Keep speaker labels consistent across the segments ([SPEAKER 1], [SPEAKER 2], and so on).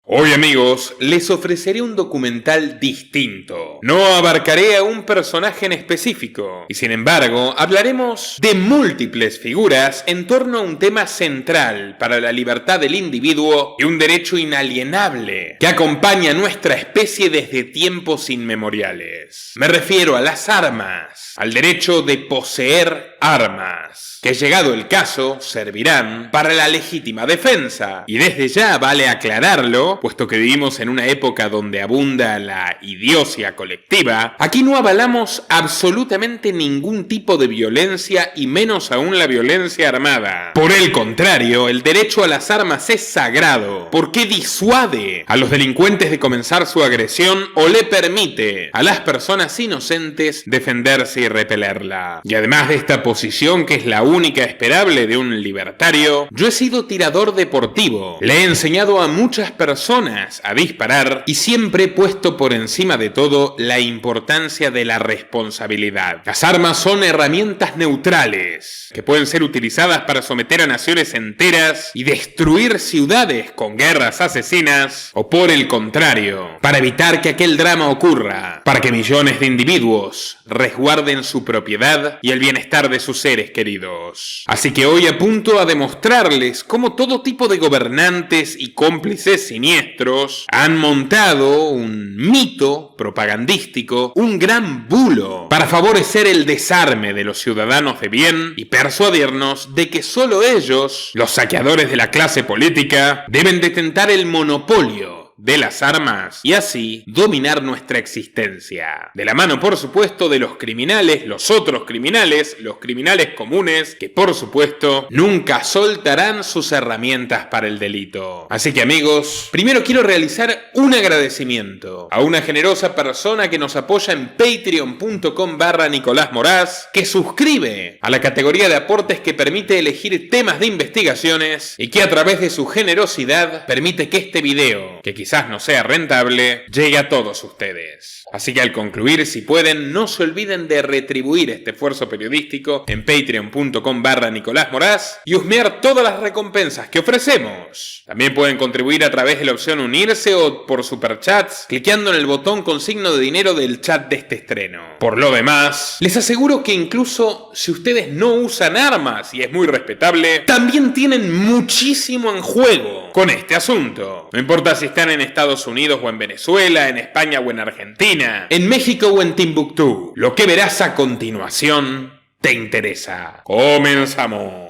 [SPEAKER 1] Hoy, amigos, les ofreceré un documental distinto. No abarcaré a un personaje en específico, y sin embargo, hablaremos de múltiples figuras en torno a un tema central para la libertad del individuo y un derecho inalienable que acompaña a nuestra especie desde tiempos inmemoriales. Me refiero a las armas, al derecho de poseer armas, que llegado el caso servirán para la legítima defensa. Y desde ya vale aclararlo, puesto que vivimos en una época donde abunda la idiocia colectiva, aquí no avalamos absolutamente ningún tipo de violencia y menos aún la violencia armada. Por el contrario, el derecho a las armas es sagrado, porque disuade a los delincuentes de comenzar su agresión o le permite a las personas inocentes defenderse y repelerla. Y además de esta posición, que es la única esperable de un libertario, yo he sido tirador deportivo. Le he enseñado a muchas personas a disparar y siempre he puesto por encima de todo la importancia de la responsabilidad. Las armas son herramientas neutrales que pueden ser utilizadas para someter a naciones enteras y destruir ciudades con guerras asesinas, o por el contrario, para evitar que aquel drama ocurra, para que millones de individuos resguarden su propiedad y el bienestar de sus seres queridos. Así que hoy apunto a demostrarles cómo todo tipo de gobernantes y cómplices siniestros han montado un mito propagandístico, un gran bulo, para favorecer el desarme de los ciudadanos de bien y persuadirnos de que solo ellos, los saqueadores de la clase política, deben detentar el monopolio de las armas y así dominar nuestra existencia. De la mano, por supuesto, de los criminales, los otros criminales, los criminales comunes, que por supuesto nunca soltarán sus herramientas para el delito. Así que, amigos, primero quiero realizar un agradecimiento a una generosa persona que nos apoya en patreon.com/Nicolás Moraz, que suscribe a la categoría de aportes que permite elegir temas de investigaciones y que a través de su generosidad permite que este video, que quizás no sea rentable, llegue a todos ustedes. Así que al concluir, si pueden, no se olviden de retribuir este esfuerzo periodístico en patreon.com/Nicolás Moraz y husmear todas las recompensas que ofrecemos. También pueden contribuir a través de la opción unirse o por superchats, cliqueando en el botón con signo de dinero del chat de este estreno. Por lo demás, les aseguro que incluso si ustedes no usan armas, y es muy respetable, también tienen muchísimo en juego con este asunto. No importa si están en Estados Unidos o en Venezuela, en España o en Argentina, en México o en Timbuktu, lo que verás a continuación te interesa. ¡Comenzamos!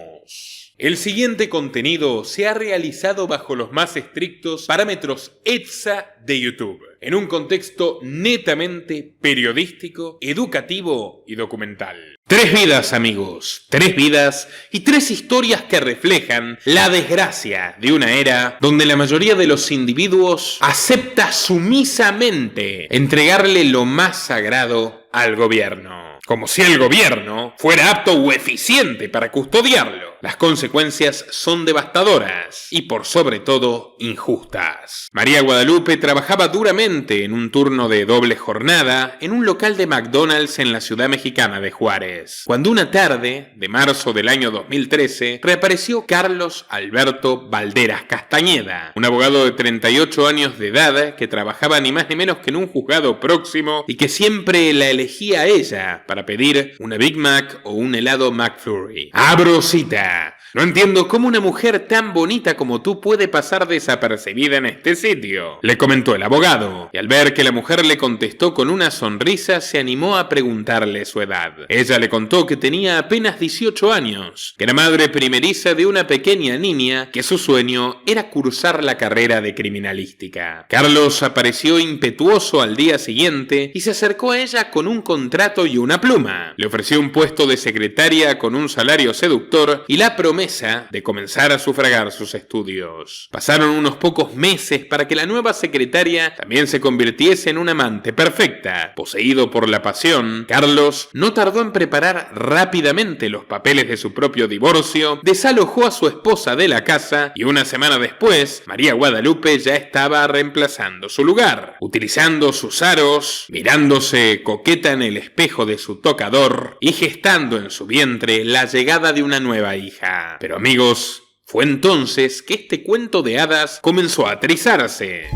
[SPEAKER 1] El siguiente contenido se ha realizado bajo los más estrictos parámetros ETSA de YouTube, en un contexto netamente periodístico, educativo y documental. 3 vidas, amigos, 3 vidas y 3 historias que reflejan la desgracia de una era donde la mayoría de los individuos acepta sumisamente entregarle lo más sagrado al gobierno, como si el gobierno fuera apto o eficiente para custodiarlo. Las consecuencias son devastadoras y por sobre todo injustas. María Guadalupe trabajaba duramente en un turno de doble jornada en un local de McDonald's en la ciudad mexicana de Juárez, cuando una tarde de marzo del año 2013 reapareció Carlos Alberto Valderas Castañeda, un abogado de 38 años de edad que trabajaba ni más ni menos que en un juzgado próximo y que siempre la elegía a ella para pedir una Big Mac o un helado McFlurry. Abro cita. No entiendo cómo una mujer tan bonita como tú puede pasar desapercibida en este sitio, le comentó el abogado, y al ver que la mujer le contestó con una sonrisa, se animó a preguntarle su edad. Ella le contó que tenía apenas 18 años, que era madre primeriza de una pequeña niña, que su sueño era cursar la carrera de criminalística. Carlos apareció impetuoso al día siguiente y se acercó a ella con un contrato y una pluma. Le ofreció un puesto de secretaria con un salario seductor y la promesa de comenzar a sufragar sus estudios. Pasaron unos pocos meses para que la nueva secretaria también se convirtiese en un amante perfecta. Poseído por la pasión, Carlos no tardó en preparar rápidamente los papeles de su propio divorcio, desalojó a su esposa de la casa y una semana después, María Guadalupe ya estaba reemplazando su lugar, utilizando sus aros, mirándose coqueta en el espejo de su tocador y gestando en su vientre la llegada de una nueva hija. Pero amigos, Fue entonces que este cuento de hadas comenzó a aterrizarse.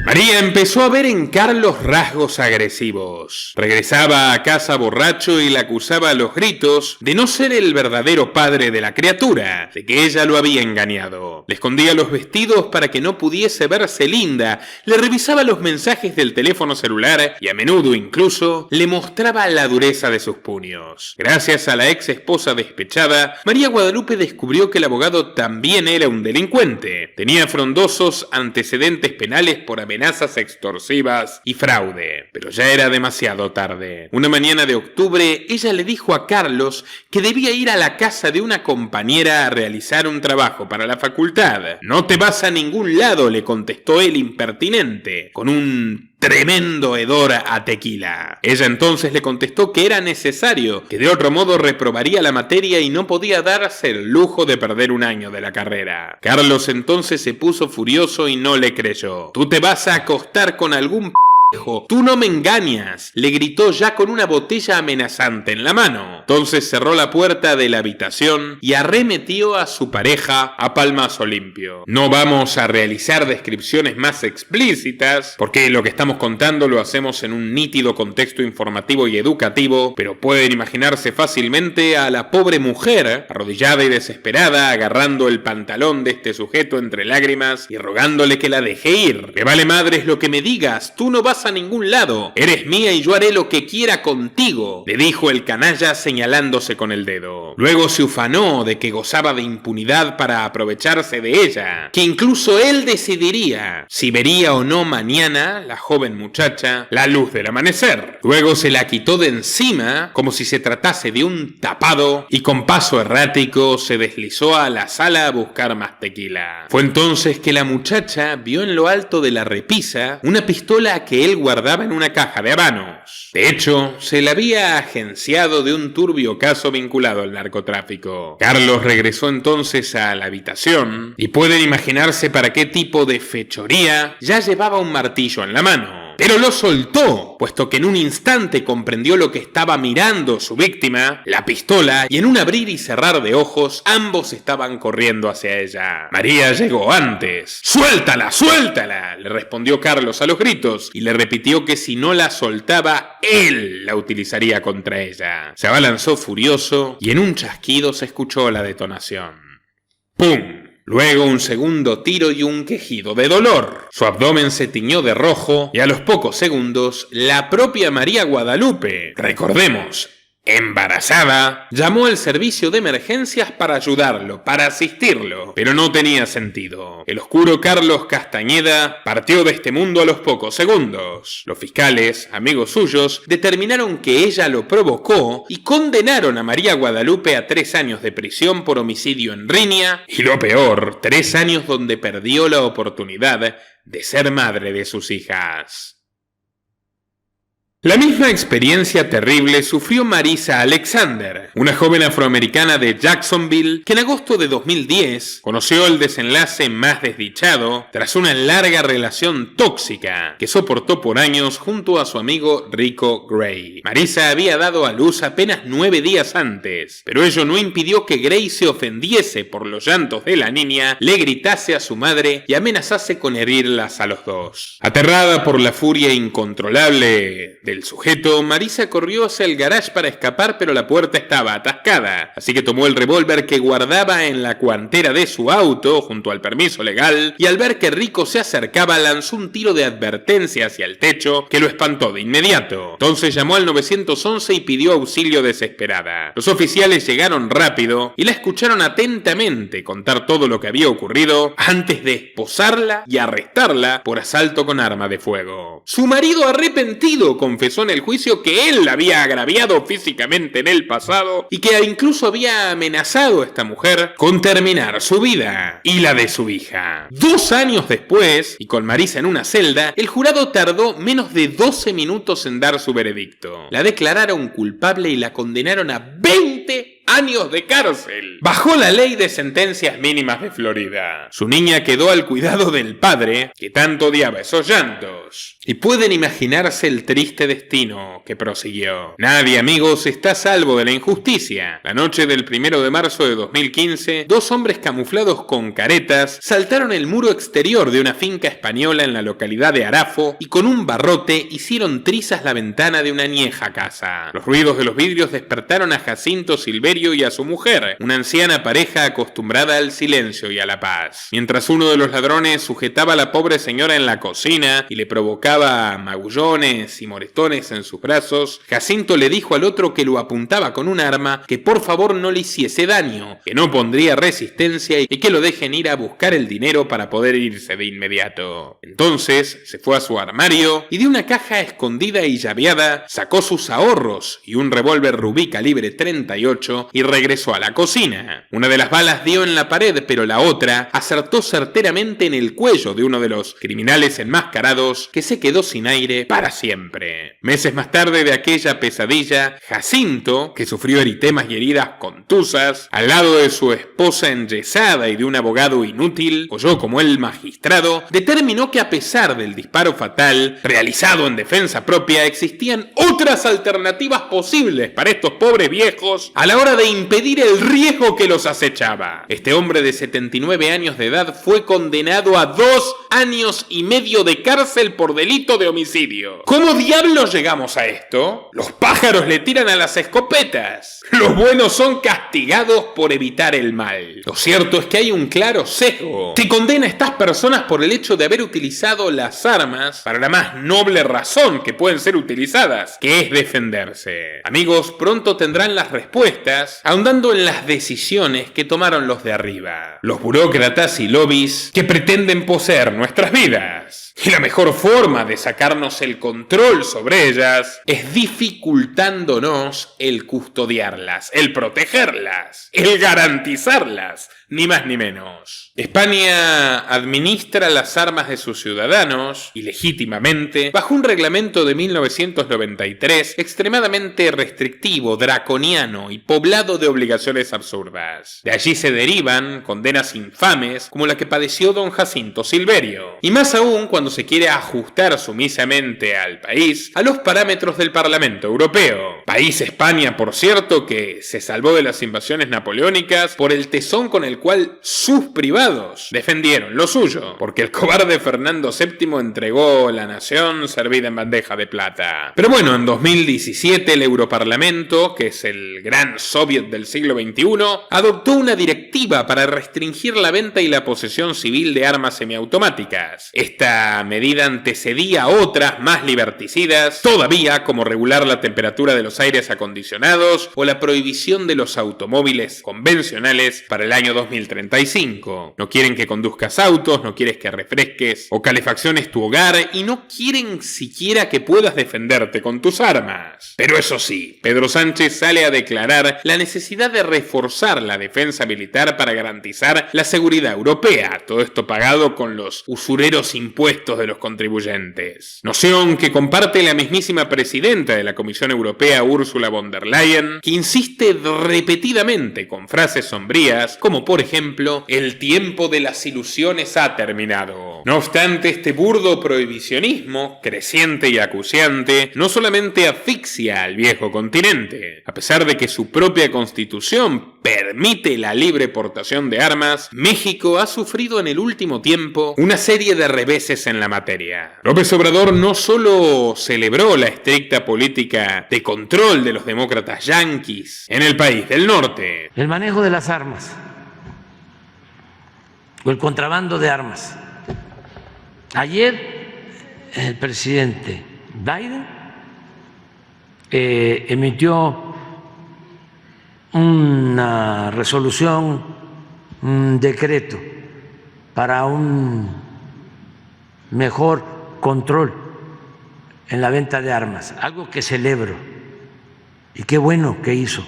[SPEAKER 1] María empezó a ver en Carlos rasgos agresivos. Regresaba a casa borracho y la acusaba a los gritos de no ser el verdadero padre de la criatura, de que ella lo había engañado. Le escondía los vestidos para que no pudiese verse linda, le revisaba los mensajes del teléfono celular y a menudo incluso le mostraba la dureza de sus puños. Gracias a la ex esposa despechada, María Guadalupe descubrió que el abogado también era un delincuente. Tenía frondosos antecedentes penales por amenazas extorsivas y fraude, pero ya era demasiado tarde. Una mañana de octubre, ella le dijo a Carlos que debía ir a la casa de una compañera a realizar un trabajo para la facultad. «No te vas a ningún lado», le contestó el impertinente, con un tremendo hedor a tequila. Ella entonces le contestó que era necesario, que de otro modo reprobaría la materia y no podía darse el lujo de perder un año de la carrera. Carlos entonces se puso furioso y no le creyó. «Tú te vas a acostar con algún p***, tú no me engañas», le gritó ya con una botella amenazante en la mano. Entonces cerró la puerta de la habitación y arremetió a su pareja a palmazo limpio. No vamos a realizar descripciones más explícitas, porque lo que estamos contando lo hacemos en un nítido contexto informativo y educativo, pero pueden imaginarse fácilmente a la pobre mujer, arrodillada y desesperada, agarrando el pantalón de este sujeto entre lágrimas y rogándole que la deje ir. «Me vale madres lo que me digas, tú no vas a ningún lado, eres mía y yo haré lo que quiera contigo», le dijo el canalla señalándose con el dedo. Luego se ufanó de que gozaba de impunidad para aprovecharse de ella, que incluso él decidiría si vería o no mañana, la joven muchacha, la luz del amanecer. Luego se la quitó de encima como si se tratase de un tapado y con paso errático se deslizó a la sala a buscar más tequila. Fue entonces que la muchacha vio en lo alto de la repisa una pistola que él guardaba en una caja de habanos. De hecho, se la había agenciado de un turbio caso vinculado al narcotráfico. Carlos regresó entonces a la habitación y pueden imaginarse para qué tipo de fechoría ya llevaba un martillo en la mano. Pero lo soltó, puesto que en un instante comprendió lo que estaba mirando su víctima, la pistola, y en un abrir y cerrar de ojos, ambos estaban corriendo hacia ella. María llegó antes. «¡Suéltala, suéltala!», le respondió Carlos a los gritos, y le repitió que si no la soltaba, él la utilizaría contra ella. Se abalanzó furioso, y en un chasquido se escuchó la detonación. ¡Pum! Luego un segundo tiro y un quejido de dolor. Su abdomen se tiñó de rojo y a los pocos segundos la propia María Guadalupe, recordemos, embarazada, llamó al servicio de emergencias para ayudarlo, para asistirlo, pero no tenía sentido. El oscuro Carlos Castañeda partió de este mundo a los pocos segundos. Los fiscales, amigos suyos, determinaron que ella lo provocó y condenaron a María Guadalupe a 3 años de prisión por homicidio en riña y, lo peor, 3 años donde perdió la oportunidad de ser madre de sus hijas. La misma experiencia terrible sufrió Marisa Alexander, una joven afroamericana de Jacksonville que en agosto de 2010 conoció el desenlace más desdichado tras una larga relación tóxica que soportó por años junto a su amigo Rico Gray. Marisa había dado a luz apenas 9 días antes, pero ello no impidió que Gray se ofendiese por los llantos de la niña, le gritase a su madre y amenazase con herirlas a los dos. Aterrada por la furia incontrolable del sujeto, Marisa corrió hacia el garage para escapar, pero la puerta estaba atascada, así que tomó el revólver que guardaba en la guantera de su auto junto al permiso legal y al ver que Rico se acercaba lanzó un tiro de advertencia hacia el techo que lo espantó de inmediato. Entonces llamó al 911 y pidió auxilio desesperada. Los oficiales llegaron rápido y la escucharon atentamente contar todo lo que había ocurrido antes de esposarla y arrestarla por asalto con arma de fuego. Su marido arrepentido confesó en el juicio que él la había agraviado físicamente en el pasado y que incluso había amenazado a esta mujer con terminar su vida y la de su hija. 2 años después, y con Marisa en una celda, el jurado tardó menos de 12 minutos en dar su veredicto. La declararon culpable y la condenaron a 20 años de cárcel. Bajó la ley de sentencias mínimas de Florida. Su niña quedó al cuidado del padre, que tanto odiaba esos llantos. Y pueden imaginarse el triste destino que prosiguió. Nadie, amigos, está a salvo de la injusticia. La noche del 1 de marzo de 2015, dos hombres camuflados con caretas saltaron el muro exterior de una finca española en la localidad de Arafo y con un barrote hicieron trizas la ventana de una añeja casa. Los ruidos de los vidrios despertaron a Jacinto Silverio y a su mujer, una anciana pareja acostumbrada al silencio y a la paz. Mientras uno de los ladrones sujetaba a la pobre señora en la cocina y le provocaba magullones y moretones en sus brazos, Jacinto le dijo al otro que lo apuntaba con un arma que por favor no le hiciese daño, que no pondría resistencia y que lo dejen ir a buscar el dinero para poder irse de inmediato. Entonces se fue a su armario y de una caja escondida y llaveada sacó sus ahorros y un revólver Rubí calibre 38 y regresó a la cocina. Una de las balas dio en la pared, pero la otra acertó certeramente en el cuello de uno de los criminales enmascarados, que se quedó sin aire para siempre. Meses más tarde de aquella pesadilla, Jacinto, que sufrió eritemas y heridas contusas, al lado de su esposa enyesada y de un abogado inútil, o yo como el magistrado, determinó que a pesar del disparo fatal, realizado en defensa propia, existían otras alternativas posibles para estos pobres viejos a la hora de impedir el riesgo que los acechaba. Este hombre de 79 años de edad fue condenado a 2 años y medio de cárcel por delito de homicidio. ¿Cómo diablos llegamos a esto? Los pájaros le tiran a las escopetas. Los buenos son castigados por evitar el mal. Lo cierto es que hay un claro sesgo que condena a estas personas por el hecho de haber utilizado las armas para la más noble razón que pueden ser utilizadas, que es defenderse. Amigos, pronto tendrán las respuestas, ahondando en las decisiones que tomaron los de arriba, los burócratas y lobbies que pretenden poseer nuestras vidas. Y la mejor forma de sacarnos el control sobre ellas es dificultándonos el custodiarlas, el protegerlas, el garantizarlas, ni más ni menos. España administra las armas de sus ciudadanos, y legítimamente, bajo un reglamento de 1993 extremadamente restrictivo, draconiano y poblado de obligaciones absurdas. De allí se derivan condenas infames como la que padeció don Jacinto Silverio, y más aún cuando se quiere ajustar sumisamente al país a los parámetros del Parlamento Europeo. País España, por cierto, que se salvó de las invasiones napoleónicas por el tesón con el cual sus privados defendieron lo suyo, porque el cobarde Fernando VII entregó la nación servida en bandeja de plata. Pero bueno, en 2017 el Europarlamento, que es el gran soviet del siglo XXI, adoptó una directiva para restringir la venta y la posesión civil de armas semiautomáticas. Esta medida antecedía a otras más liberticidas todavía, como regular la temperatura de los aires acondicionados o la prohibición de los automóviles convencionales para el año 2035. No quieren que conduzcas autos, no quieres que refresques o calefacciones tu hogar y no quieren siquiera que puedas defenderte con tus armas. Pero eso sí, Pedro Sánchez sale a declarar la necesidad de reforzar la defensa militar para garantizar la seguridad europea, todo esto pagado con los usureros impuestos de los contribuyentes. Noción que comparte la mismísima presidenta de la Comisión Europea, Ursula von der Leyen, que insiste repetidamente con frases sombrías, como por ejemplo, el tiempo de las ilusiones ha terminado. No obstante, este burdo prohibicionismo, creciente y acuciante, no solamente asfixia al viejo continente. A pesar de que su propia constitución permite la libre portación de armas, México ha sufrido en el último tiempo una serie de reveses en la materia. López Obrador no solo celebró la estricta política de control de los demócratas yanquis en el país del norte.
[SPEAKER 2] El manejo de las armas o el contrabando de armas. Ayer el presidente Biden emitió una resolución, un decreto para un mejor control en la venta de armas, algo que celebro y qué bueno que hizo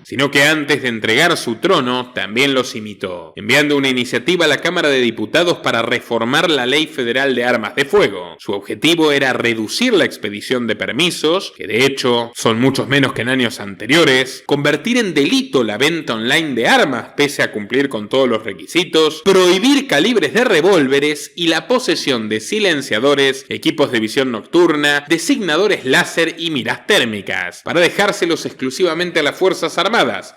[SPEAKER 1] sino que antes de entregar su trono también los imitó, enviando una iniciativa a la Cámara de Diputados para reformar la Ley Federal de Armas de Fuego. Su objetivo era reducir la expedición de permisos, que de hecho son muchos menos que en años anteriores, convertir en delito la venta online de armas pese a cumplir con todos los requisitos, prohibir calibres de revólveres y la posesión de silenciadores, equipos de visión nocturna, designadores láser y miras térmicas, para dejárselos exclusivamente a las Fuerzas Armadas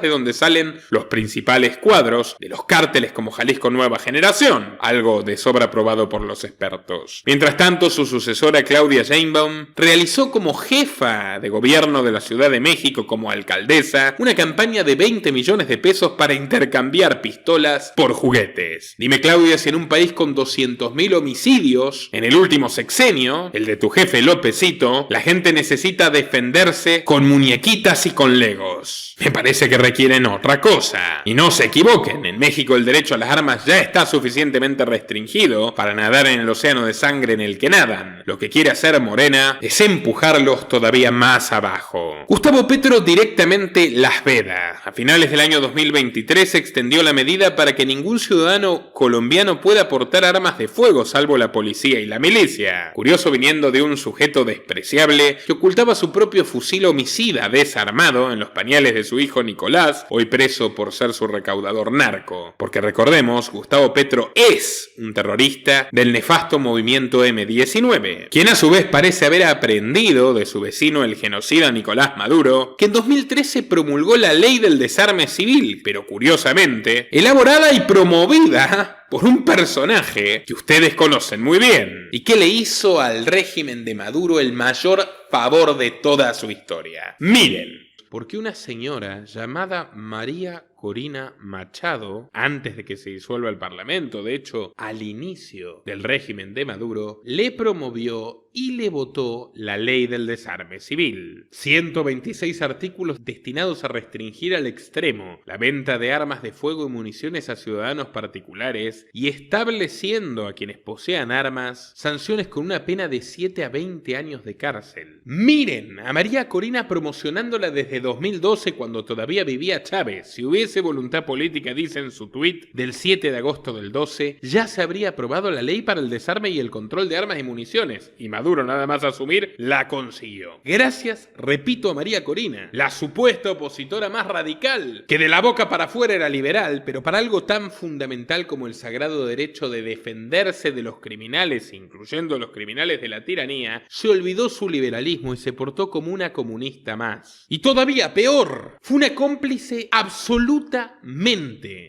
[SPEAKER 1] de donde salen los principales cuadros de los cárteles como Jalisco Nueva Generación, algo de sobra probado por los expertos. Mientras tanto, su sucesora Claudia Sheinbaum realizó como jefa de gobierno de la Ciudad de México, como alcaldesa, una campaña de 20 millones de pesos para intercambiar pistolas por juguetes. Dime, Claudia, si en un país con 200.000 homicidios en el último sexenio, el de tu jefe Lópezito, la gente necesita defenderse con muñequitas y con legos. Me parece que requieren otra cosa. Y no se equivoquen, en México el derecho a las armas ya está suficientemente restringido para nadar en el océano de sangre en el que nadan. Lo que quiere hacer Morena es empujarlos todavía más abajo. Gustavo Petro directamente las veda. A finales del año 2023 se extendió la medida para que ningún ciudadano colombiano pueda portar armas de fuego salvo la policía y la milicia. Curioso viniendo de un sujeto despreciable que ocultaba su propio fusil homicida desarmado en los pañales de su hijo Nicolás, hoy preso por ser su recaudador narco. Porque recordemos, Gustavo Petro es un terrorista del nefasto movimiento M-19, quien a su vez parece haber aprendido de su vecino el genocida Nicolás Maduro, que en 2013 promulgó la ley del desarme civil, pero curiosamente, elaborada y promovida por un personaje que ustedes conocen muy bien, y que le hizo al régimen de Maduro el mayor favor de toda su historia. Miren, porque una señora llamada María Corina Machado, antes de que se disuelva el Parlamento, de hecho, al inicio del régimen de Maduro, le promovió y le votó la ley del desarme civil. 126 artículos destinados a restringir al extremo la venta de armas de fuego y municiones a ciudadanos particulares y estableciendo a quienes posean armas sanciones con una pena de 7 a 20 años de cárcel. Miren a María Corina promocionándola desde 2012 cuando todavía vivía Chávez. Si hubiese voluntad política, dice en su tuit del 7 de agosto del 12, ya se habría aprobado la ley para el desarme y el control de armas y municiones, y Maduro nada más asumir la consiguió. Gracias, repito, a María Corina, la supuesta opositora más radical, que de la boca para afuera era liberal, pero para algo tan fundamental como el sagrado derecho de defenderse de los criminales, incluyendo los criminales de la tiranía, se olvidó su liberalismo y se portó como una comunista más. Y todavía peor, fue una cómplice absolutamente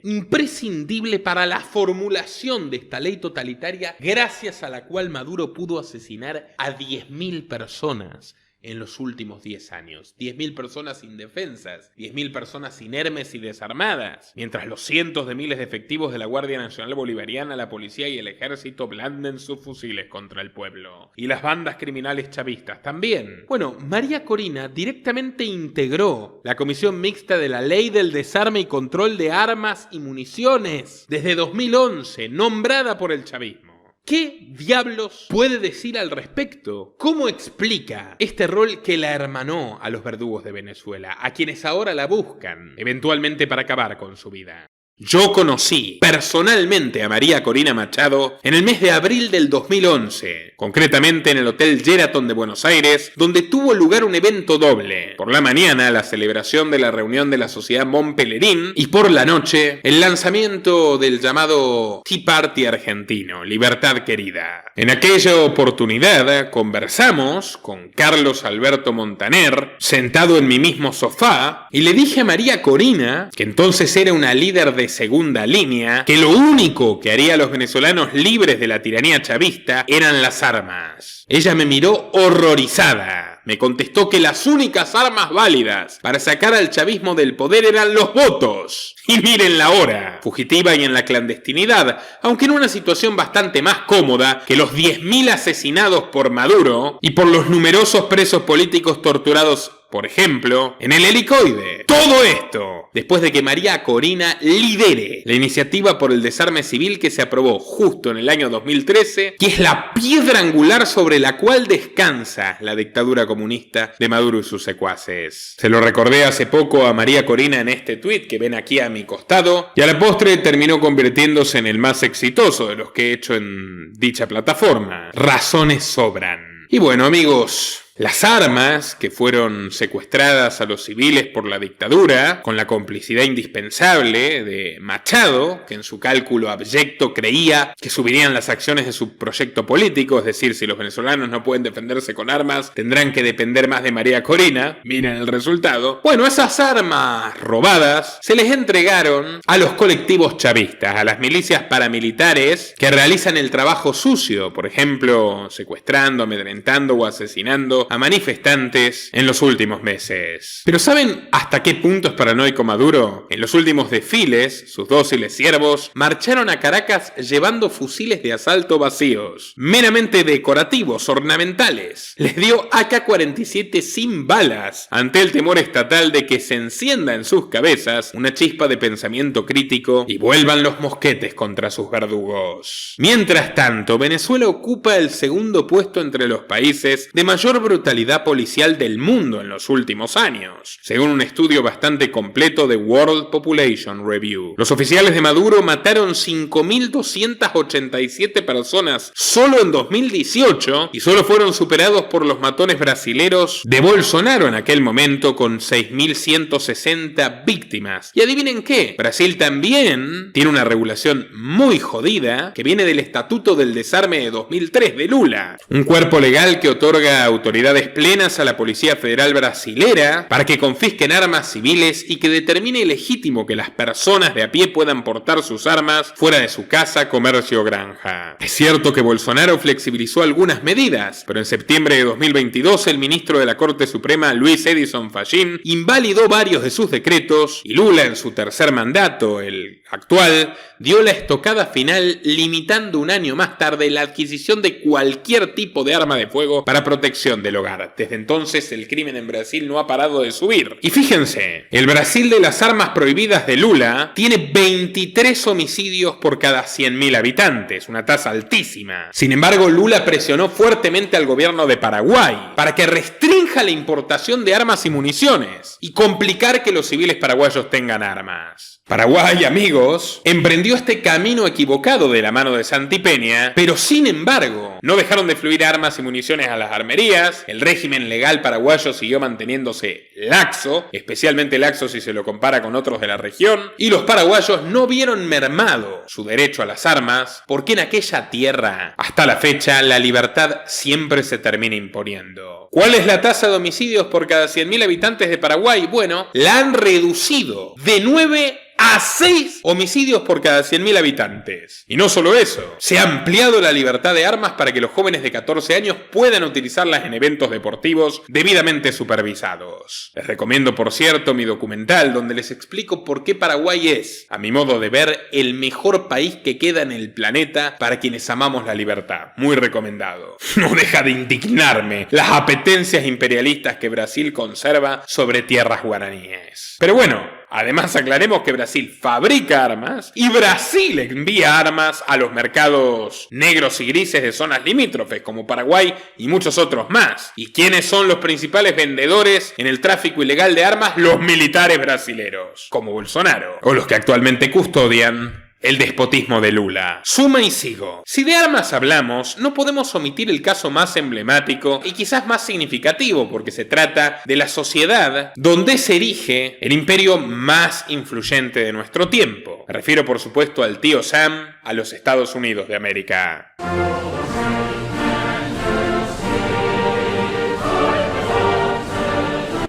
[SPEAKER 1] imprescindible para la formulación de esta ley totalitaria, gracias a la cual Maduro pudo asesinar a 10.000 personas en los últimos 10 años. 10.000 personas indefensas, 10.000 personas inermes y desarmadas, mientras los cientos de miles de efectivos de la Guardia Nacional Bolivariana, la policía y el ejército blanden sus fusiles contra el pueblo. Y las bandas criminales chavistas también. Bueno, María Corina directamente integró la Comisión Mixta de la Ley del Desarme y Control de Armas y Municiones desde 2011, nombrada por el chavismo. ¿Qué diablos puede decir al respecto? ¿Cómo explica este rol que la hermanó a los verdugos de Venezuela, a quienes ahora la buscan, eventualmente para acabar con su vida? Yo conocí personalmente a María Corina Machado en el mes de abril del 2011, concretamente en el Hotel Sheraton de Buenos Aires, donde tuvo lugar un evento doble. Por la mañana, la celebración de la reunión de la Sociedad Montpellerín, y por la noche, el lanzamiento del llamado Tea Party argentino, Libertad Querida. En aquella oportunidad conversamos con Carlos Alberto Montaner, sentado en mi mismo sofá, y le dije a María Corina, que entonces era una líder de segunda línea, que lo único que haría a los venezolanos libres de la tiranía chavista eran las armas. Ella me miró horrorizada. Me contestó que las únicas armas válidas para sacar al chavismo del poder eran los votos. Y miren la hora, fugitiva y en la clandestinidad, aunque en una situación bastante más cómoda que los 10.000 asesinados por Maduro y por los numerosos presos políticos torturados, por ejemplo, en el Helicoide. Todo esto después de que María Corina lidere la iniciativa por el desarme civil que se aprobó justo en el año 2013, que es la piedra angular sobre la cual descansa la dictadura comunista de Maduro y sus secuaces. Se lo recordé hace poco a María Corina en este tuit que ven aquí a mi costado, y a la postre terminó convirtiéndose en el más exitoso de los que he hecho en dicha plataforma. Razones sobran. Y bueno, amigos, las armas que fueron secuestradas a los civiles por la dictadura, con la complicidad indispensable de Machado, que en su cálculo abyecto creía que subirían las acciones de su proyecto político, es decir, si los venezolanos no pueden defenderse con armas, tendrán que depender más de María Corina. Miren el resultado. Bueno, esas armas robadas se les entregaron a los colectivos chavistas, a las milicias paramilitares que realizan el trabajo sucio, por ejemplo, secuestrando, amedrentando o asesinando a manifestantes en los últimos meses. Pero ¿saben hasta qué punto es paranoico Maduro? En los últimos desfiles, sus dóciles siervos marcharon a Caracas llevando fusiles de asalto vacíos, meramente decorativos, ornamentales. Les dio AK-47 sin balas, ante el temor estatal de que se encienda en sus cabezas una chispa de pensamiento crítico y vuelvan los mosquetes contra sus verdugos. Mientras tanto, Venezuela ocupa el segundo puesto entre los países de mayor brutalidad policial del mundo en los últimos años, según un estudio bastante completo de World Population Review. Los oficiales de Maduro mataron 5.287 personas solo en 2018 y solo fueron superados por los matones brasileros de Bolsonaro en aquel momento con 6.160 víctimas. Y adivinen qué, Brasil también tiene una regulación muy jodida que viene del Estatuto del Desarme de 2003 de Lula, un cuerpo legal que otorga autoridades plenas a la Policía Federal brasilera para que confisquen armas civiles y que determine legítimo que las personas de a pie puedan portar sus armas fuera de su casa, comercio o granja. Es cierto que Bolsonaro flexibilizó algunas medidas, pero en septiembre de 2022 el ministro de la Corte Suprema, Luis Edison Fachin, invalidó varios de sus decretos y Lula en su tercer mandato, el actual, dio la estocada final limitando un año más tarde la adquisición de cualquier tipo de arma de fuego para protección del hogar. Desde entonces el crimen en Brasil no ha parado de subir. Y fíjense, el Brasil de las armas prohibidas de Lula tiene 23 homicidios por cada 100.000 habitantes, una tasa altísima. Sin embargo, Lula presionó fuertemente al gobierno de Paraguay para que restrinja la importación de armas y municiones y complicar que los civiles paraguayos tengan armas. Paraguay, amigos, emprendió este camino equivocado de la mano de Santi Peña, pero sin embargo, no dejaron de fluir armas y municiones a las armerías, el régimen legal paraguayo siguió manteniéndose laxo, especialmente laxo si se lo compara con otros de la región, y los paraguayos no vieron mermado su derecho a las armas, porque en aquella tierra, hasta la fecha, la libertad siempre se termina imponiendo. ¿Cuál es la tasa de homicidios por cada 100.000 habitantes de Paraguay? Bueno, la han reducido de 9 a 6 homicidios por cada 100.000 habitantes. Y no solo eso, se ha ampliado la libertad de armas para que los jóvenes de 14 años puedan utilizarlas en eventos deportivos debidamente supervisados. Les recomiendo, por cierto, mi documental donde les explico por qué Paraguay es, a mi modo de ver, el mejor país que queda en el planeta para quienes amamos la libertad. Muy recomendado. No deja de indignarme las apetencias imperialistas que Brasil conserva sobre tierras guaraníes. Pero bueno, además aclaremos que Brasil fabrica armas y Brasil envía armas a los mercados negros y grises de zonas limítrofes como Paraguay y muchos otros más. ¿Y quiénes son los principales vendedores en el tráfico ilegal de armas? Los militares brasileros, como Bolsonaro, o los que actualmente custodian el despotismo de Lula. Suma y sigo. Si de armas hablamos, no podemos omitir el caso más emblemático y quizás más significativo, porque se trata de la sociedad donde se erige el imperio más influyente de nuestro tiempo. Me refiero, por supuesto, al tío Sam, a los Estados Unidos de América.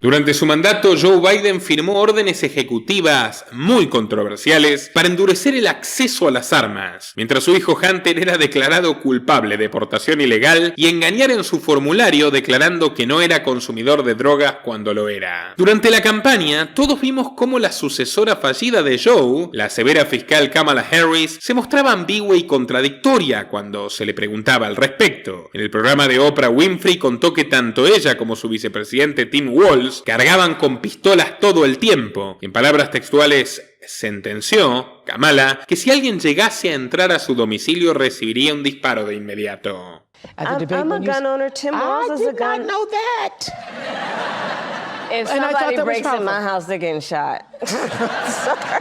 [SPEAKER 1] Durante su mandato, Joe Biden firmó órdenes ejecutivas muy controversiales para endurecer el acceso a las armas, mientras su hijo Hunter era declarado culpable de portación ilegal y engañar en su formulario declarando que no era consumidor de drogas cuando lo era. Durante la campaña, todos vimos cómo la sucesora fallida de Joe, la severa fiscal Kamala Harris, se mostraba ambigua y contradictoria cuando se le preguntaba al respecto. En el programa de Oprah Winfrey contó que tanto ella como su vicepresidente Tim Walz Force cargaban con pistolas todo el tiempo. En palabras textuales, sentenció, Kamala, que si alguien llegase a entrar a su domicilio recibiría un disparo de inmediato.
[SPEAKER 3] I'm a gun owner. Tim Walz is a gun.
[SPEAKER 4] I did not know that.
[SPEAKER 3] If somebody breaks in my house, they're getting shot.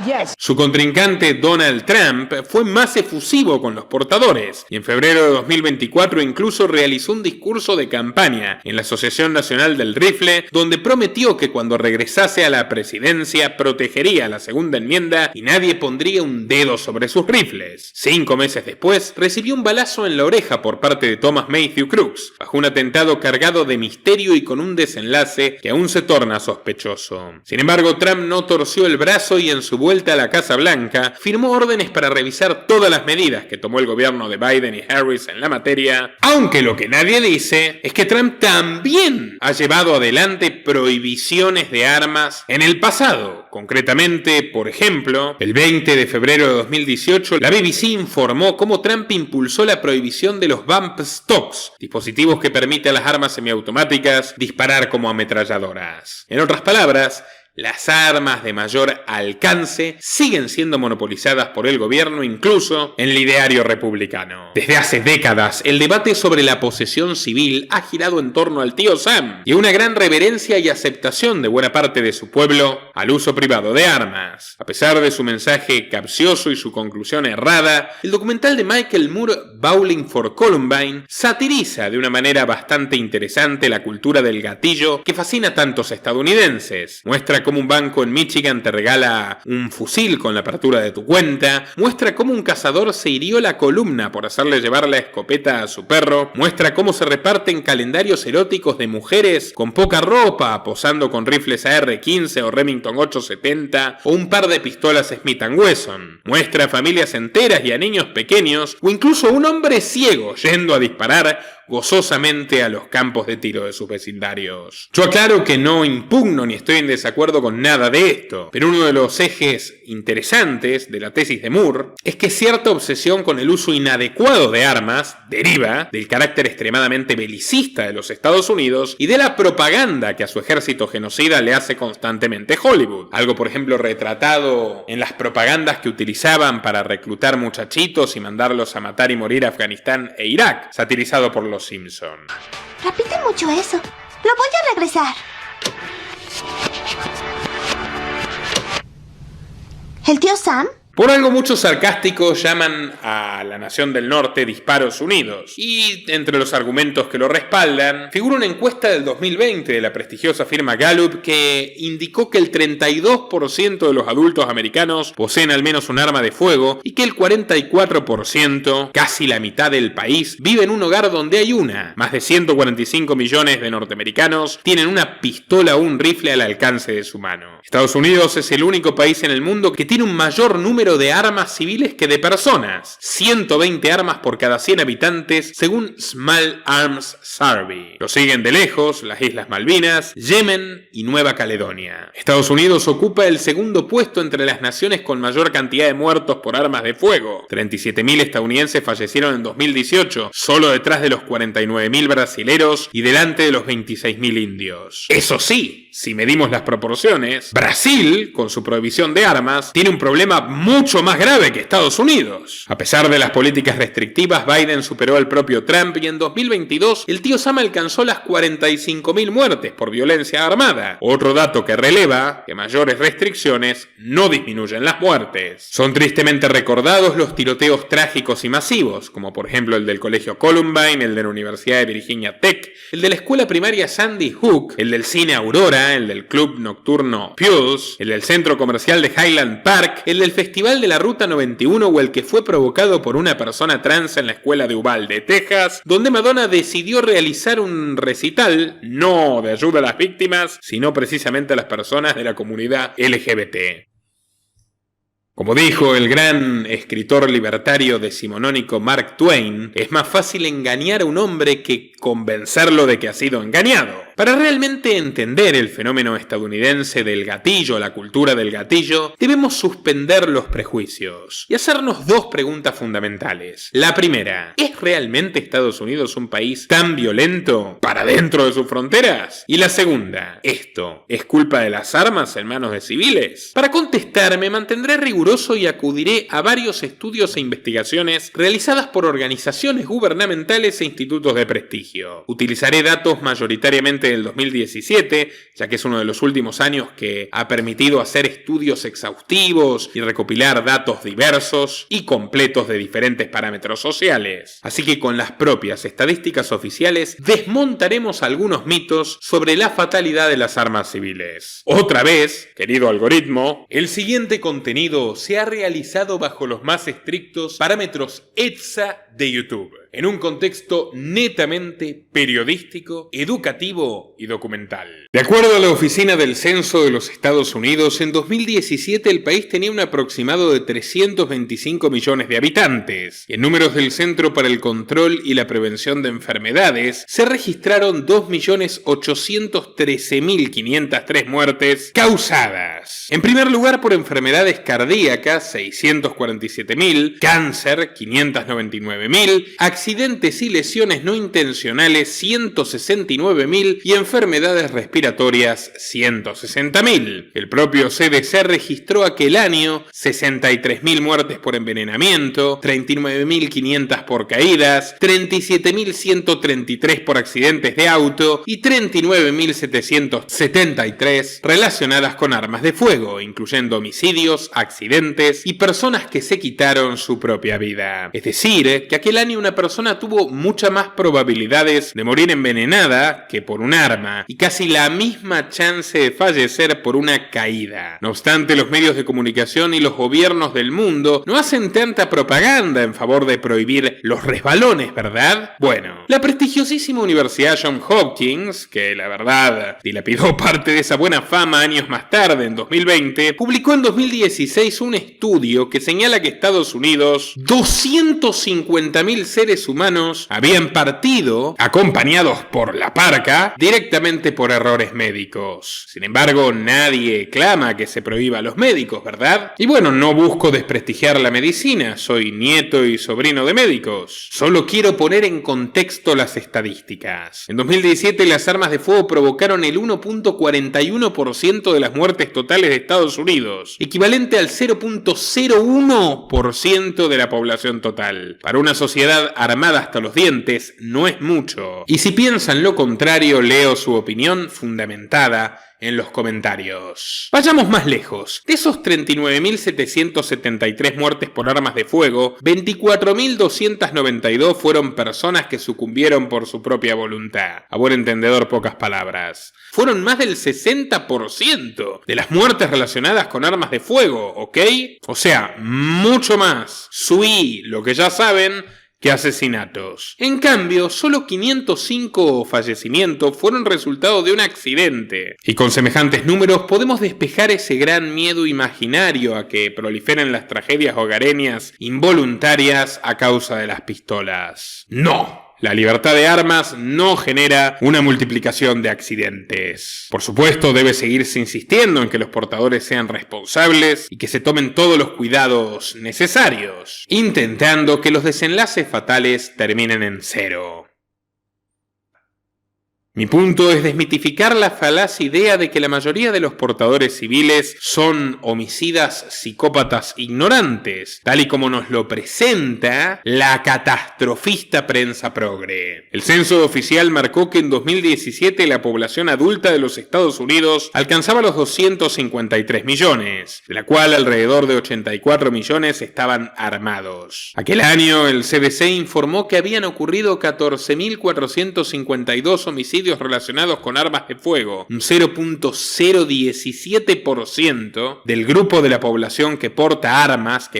[SPEAKER 4] Yes.
[SPEAKER 1] Su contrincante Donald Trump fue más efusivo con los portadores y en febrero de 2024 incluso realizó un discurso de campaña en la Asociación Nacional del Rifle donde prometió que cuando regresase a la presidencia protegería la segunda enmienda y nadie pondría un dedo sobre sus rifles. 5 meses después recibió un balazo en la oreja por parte de Thomas Matthew Crooks bajo un atentado cargado de misterio y con un desenlace que aún se torna sospechoso. Sin embargo, Trump no torció el brazo y en su vuelta a la Casa Blanca firmó órdenes para revisar todas las medidas que tomó el gobierno de Biden y Harris en la materia, aunque lo que nadie dice es que Trump también ha llevado adelante prohibiciones de armas en el pasado. Concretamente, por ejemplo, el 20 de febrero de 2018, la BBC informó cómo Trump impulsó la prohibición de los bump stocks, dispositivos que permiten a las armas semiautomáticas disparar como ametralladoras. En otras palabras, las armas de mayor alcance siguen siendo monopolizadas por el gobierno, incluso en el ideario republicano. Desde hace décadas, el debate sobre la posesión civil ha girado en torno al tío Sam y una gran reverencia y aceptación de buena parte de su pueblo al uso privado de armas. A pesar de su mensaje capcioso y su conclusión errada, el documental de Michael Moore, Bowling for Columbine, satiriza de una manera bastante interesante la cultura del gatillo que fascina a tantos estadounidenses. Muestra cómo un banco en Michigan te regala un fusil con la apertura de tu cuenta, muestra cómo un cazador se hirió la columna por hacerle llevar la escopeta a su perro, muestra cómo se reparten calendarios eróticos de mujeres con poca ropa, posando con rifles AR-15 o Remington 870 o un par de pistolas Smith & Wesson, muestra a familias enteras y a niños pequeños o incluso a un hombre ciego yendo a disparar gozosamente a los campos de tiro de sus vecindarios. Yo aclaro que no impugno ni estoy en desacuerdo con nada de esto, pero uno de los ejes interesantes de la tesis de Moore es que cierta obsesión con el uso inadecuado de armas deriva del carácter extremadamente belicista de los Estados Unidos y de la propaganda que a su ejército genocida le hace constantemente Hollywood, algo por ejemplo retratado en las propagandas que utilizaban para reclutar muchachitos y mandarlos a matar y morir a Afganistán e Irak, satirizado por los Simpson.
[SPEAKER 5] Repite mucho eso. Lo voy a regresar. ¿El tío Sam?
[SPEAKER 1] Por algo muchos sarcásticos llaman a la nación del norte Disparos Unidos, y entre los argumentos que lo respaldan figura una encuesta del 2020 de la prestigiosa firma Gallup que indicó que el 32% de los adultos americanos poseen al menos un arma de fuego y que el 44%, casi la mitad del país, vive en un hogar donde hay una. Más de 145 millones de norteamericanos tienen una pistola o un rifle al alcance de su mano. Estados Unidos es el único país en el mundo que tiene un mayor número de armas civiles que de personas, 120 armas por cada 100 habitantes según Small Arms Survey. Lo siguen de lejos las Islas Malvinas, Yemen y Nueva Caledonia. Estados Unidos ocupa el segundo puesto entre las naciones con mayor cantidad de muertos por armas de fuego. 37.000 estadounidenses fallecieron en 2018, solo detrás de los 49.000 brasileros y delante de los 26.000 indios. Eso sí, si medimos las proporciones, Brasil, con su prohibición de armas, tiene un problema mucho más grave que Estados Unidos. A pesar de las políticas restrictivas, Biden superó al propio Trump y en 2022 el tío Sam alcanzó las 45.000 muertes por violencia armada. Otro dato que releva que mayores restricciones no disminuyen las muertes. Son tristemente recordados los tiroteos trágicos y masivos, como por ejemplo el del colegio Columbine, el de la Universidad de Virginia Tech, el de la escuela primaria Sandy Hook, el del cine Aurora, el del club nocturno Pulse, el del centro comercial de Highland Park, el del festival de la Ruta 91 o el que fue provocado por una persona trans en la escuela de Uvalde, Texas, donde Madonna decidió realizar un recital no de ayuda a las víctimas, sino precisamente a las personas de la comunidad LGBT. Como dijo el gran escritor libertario decimonónico Mark Twain, es más fácil engañar a un hombre que convencerlo de que ha sido engañado. Para realmente entender el fenómeno estadounidense del gatillo, la cultura del gatillo, debemos suspender los prejuicios y hacernos dos preguntas fundamentales. La primera, ¿es realmente Estados Unidos un país tan violento para dentro de sus fronteras? Y la segunda, ¿esto es culpa de las armas en manos de civiles? Para contestar me mantendré riguroso y acudiré a varios estudios e investigaciones realizadas por organizaciones gubernamentales e institutos de prestigio. Utilizaré datos mayoritariamente del 2017, ya que es uno de los últimos años que ha permitido hacer estudios exhaustivos y recopilar datos diversos y completos de diferentes parámetros sociales. Así que con las propias estadísticas oficiales desmontaremos algunos mitos sobre la fatalidad de las armas civiles. Otra vez, querido algoritmo, el siguiente contenido se ha realizado bajo los más estrictos parámetros EDSA de YouTube, en un contexto netamente periodístico, educativo y documental. De acuerdo a la Oficina del Censo de los Estados Unidos, en 2017 el país tenía un aproximado de 325 millones de habitantes. En números del Centro para el Control y la Prevención de Enfermedades, se registraron 2.813.503 muertes causadas. En primer lugar por enfermedades cardíacas, 647.000, cáncer, 599.000, accidentes y lesiones no intencionales, 169.000 y enfermedades respiratorias, 160.000. El propio CDC registró aquel año 63.000 muertes por envenenamiento, 39.500 por caídas, 37.133 por accidentes de auto y 39.773 relacionadas con armas de fuego, incluyendo homicidios, accidentes y personas que se quitaron su propia vida. Es decir, que aquel año una persona tuvo muchas más probabilidades de morir envenenada que por un arma y casi la misma chance de fallecer por una caída. No obstante, los medios de comunicación y los gobiernos del mundo no hacen tanta propaganda en favor de prohibir los resbalones, ¿verdad? Bueno, la prestigiosísima Universidad Johns Hopkins, que la verdad dilapidó parte de esa buena fama años más tarde, en 2020, publicó en 2016 un estudio que señala que Estados Unidos, 250.000 seres humanos habían partido, acompañados por la parca, directamente por errores médicos. Sin embargo, nadie clama que se prohíba a los médicos, ¿verdad? Y bueno, no busco desprestigiar la medicina, soy nieto y sobrino de médicos. Solo quiero poner en contexto las estadísticas. En 2017 las armas de fuego provocaron el 1.41% de las muertes totales de Estados Unidos, equivalente al 0.01% de la población total. Para una sociedad armada hasta los dientes no es mucho. Y si piensan lo contrario, leo su opinión fundamentada en los comentarios. Vayamos más lejos. De esos 39.773 muertes por armas de fuego, 24.292 fueron personas que sucumbieron por su propia voluntad. A buen entendedor, pocas palabras. Fueron más del 60% de las muertes relacionadas con armas de fuego, ¿ok? O sea, mucho más. Lo que ya saben, que asesinatos. En cambio, solo 505 fallecimientos fueron resultado de un accidente. Y con semejantes números podemos despejar ese gran miedo imaginario a que proliferen las tragedias hogareñas involuntarias a causa de las pistolas. ¡No! La libertad de armas no genera una multiplicación de accidentes. Por supuesto, debe seguirse insistiendo en que los portadores sean responsables y que se tomen todos los cuidados necesarios, intentando que los desenlaces fatales terminen en cero. Mi punto es desmitificar la falaz idea de que la mayoría de los portadores civiles son homicidas psicópatas ignorantes, tal y como nos lo presenta la catastrofista prensa progre. El censo oficial marcó que en 2017 la población adulta de los Estados Unidos alcanzaba los 253 millones, de la cual alrededor de 84 millones estaban armados. Aquel año el CDC informó que habían ocurrido 14.452 homicidios relacionados con armas de fuego, un 0.017% del grupo de la población que porta armas,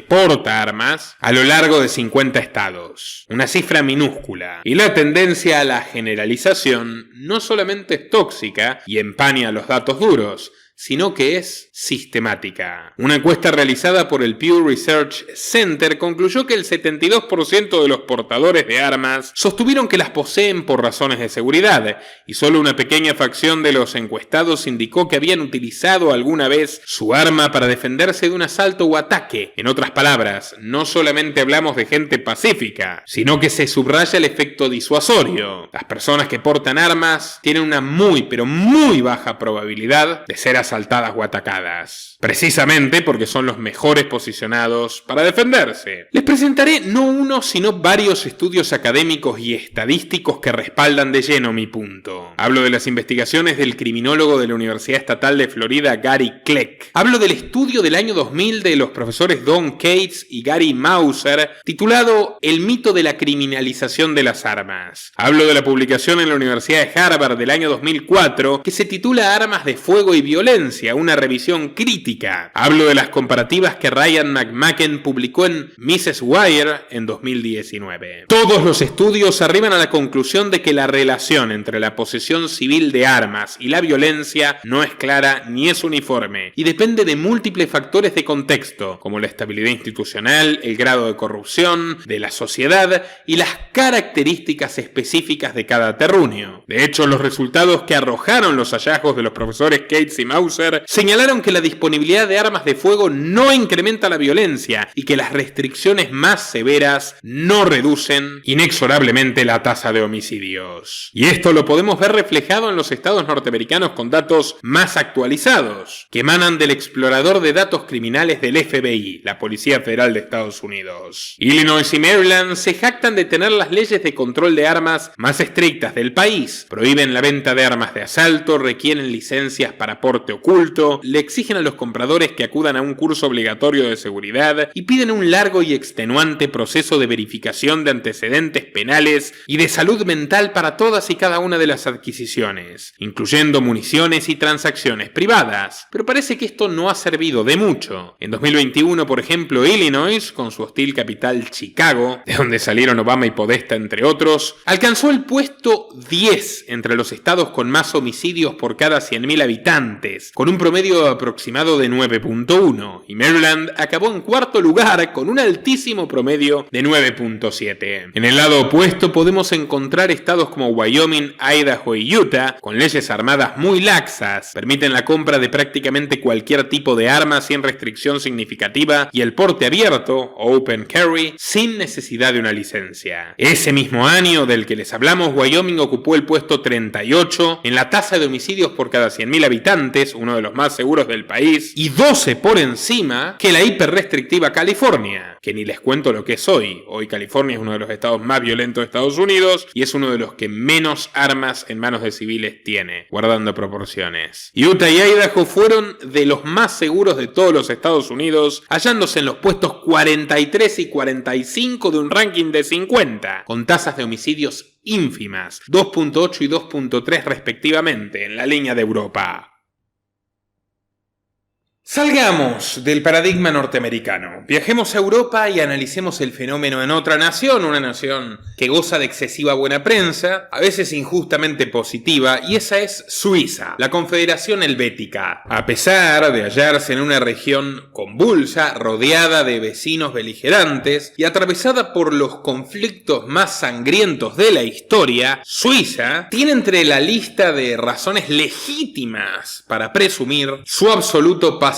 [SPEAKER 1] a lo largo de 50 estados. Una cifra minúscula. Y la tendencia a la generalización no solamente es tóxica y empaña los datos duros, sino que es sistemática. Una encuesta realizada por el Pew Research Center concluyó que el 72% de los portadores de armas sostuvieron que las poseen por razones de seguridad, y solo una pequeña facción de los encuestados indicó que habían utilizado alguna vez su arma para defenderse de un asalto o ataque. En otras palabras, no solamente hablamos de gente pacífica, sino que se subraya el efecto disuasorio. Las personas que portan armas tienen una muy pero muy baja probabilidad de ser asaltadas o atacadas, precisamente porque son los mejores posicionados para defenderse. Les presentaré no uno sino varios estudios académicos y estadísticos que respaldan de lleno mi punto. Hablo de las investigaciones del criminólogo de la Universidad Estatal de Florida Gary Kleck. Hablo del estudio del año 2000 de los profesores Don Cates y Gary Mauser titulado El mito de la criminalización de las armas. Hablo de la publicación en la Universidad de Harvard del año 2004 que se titula Armas de fuego y violencia, una revisión crítica. Hablo de las comparativas que Ryan McMaken publicó en Mrs. Wire en 2019. Todos los estudios arriban a la conclusión de que la relación entre la posesión civil de armas y la violencia no es clara ni es uniforme y depende de múltiples factores de contexto, como la estabilidad institucional, el grado de corrupción de la sociedad y las características específicas de cada terruño. De hecho, los resultados que arrojaron los hallazgos de los profesores Cates y Mauser señalaron que la disponibilidad de armas de fuego no incrementa la violencia y que las restricciones más severas no reducen inexorablemente la tasa de homicidios. Y esto lo podemos ver reflejado en los estados norteamericanos con datos más actualizados, que emanan del explorador de datos criminales del FBI, la Policía Federal de Estados Unidos. Illinois y Maryland se jactan de tener las leyes de control de armas más estrictas del país. Prohíben la venta de armas de asalto, requieren licencias para porte oculto, le exigen a los compradores que acudan a un curso obligatorio de seguridad y piden un largo y extenuante proceso de verificación de antecedentes penales y de salud mental para todas y cada una de las adquisiciones, incluyendo municiones y transacciones privadas. Pero parece que esto no ha servido de mucho. En 2021, por ejemplo, Illinois, con su hostil capital Chicago, de donde salieron Obama y Podesta entre otros, alcanzó el puesto 10 entre los estados con más homicidios por cada 100.000 habitantes, con un promedio aproximado de 9.1, y Maryland acabó en cuarto lugar con un altísimo promedio de 9.7. En el lado opuesto podemos encontrar estados como Wyoming, Idaho y Utah, con leyes armadas muy laxas, permiten la compra de prácticamente cualquier tipo de arma sin restricción significativa y el porte abierto, open carry, sin necesidad de una licencia. Ese mismo año del que les hablamos, Wyoming ocupó el puesto 38 en la tasa de homicidios por cada 100.000 habitantes, uno de los más seguros del país, y 12 por encima que la hiperrestrictiva California, que ni les cuento lo que es hoy. Hoy California es uno de los estados más violentos de Estados Unidos y es uno de los que menos armas en manos de civiles tiene, guardando proporciones. Utah y Idaho fueron de los más seguros de todos los Estados Unidos, hallándose en los puestos 43 y 45 de un ranking de 50, con tasas de homicidios ínfimas, 2.8 y 2.3 respectivamente, en la línea de Europa. Salgamos del paradigma norteamericano, viajemos a Europa y analicemos el fenómeno en otra nación, una nación que goza de excesiva buena prensa, a veces injustamente positiva, y esa es Suiza, la Confederación Helvética. A pesar de hallarse en una región convulsa, rodeada de vecinos beligerantes y atravesada por los conflictos más sangrientos de la historia, Suiza tiene entre la lista de razones legítimas para presumir su absoluto pacifismo.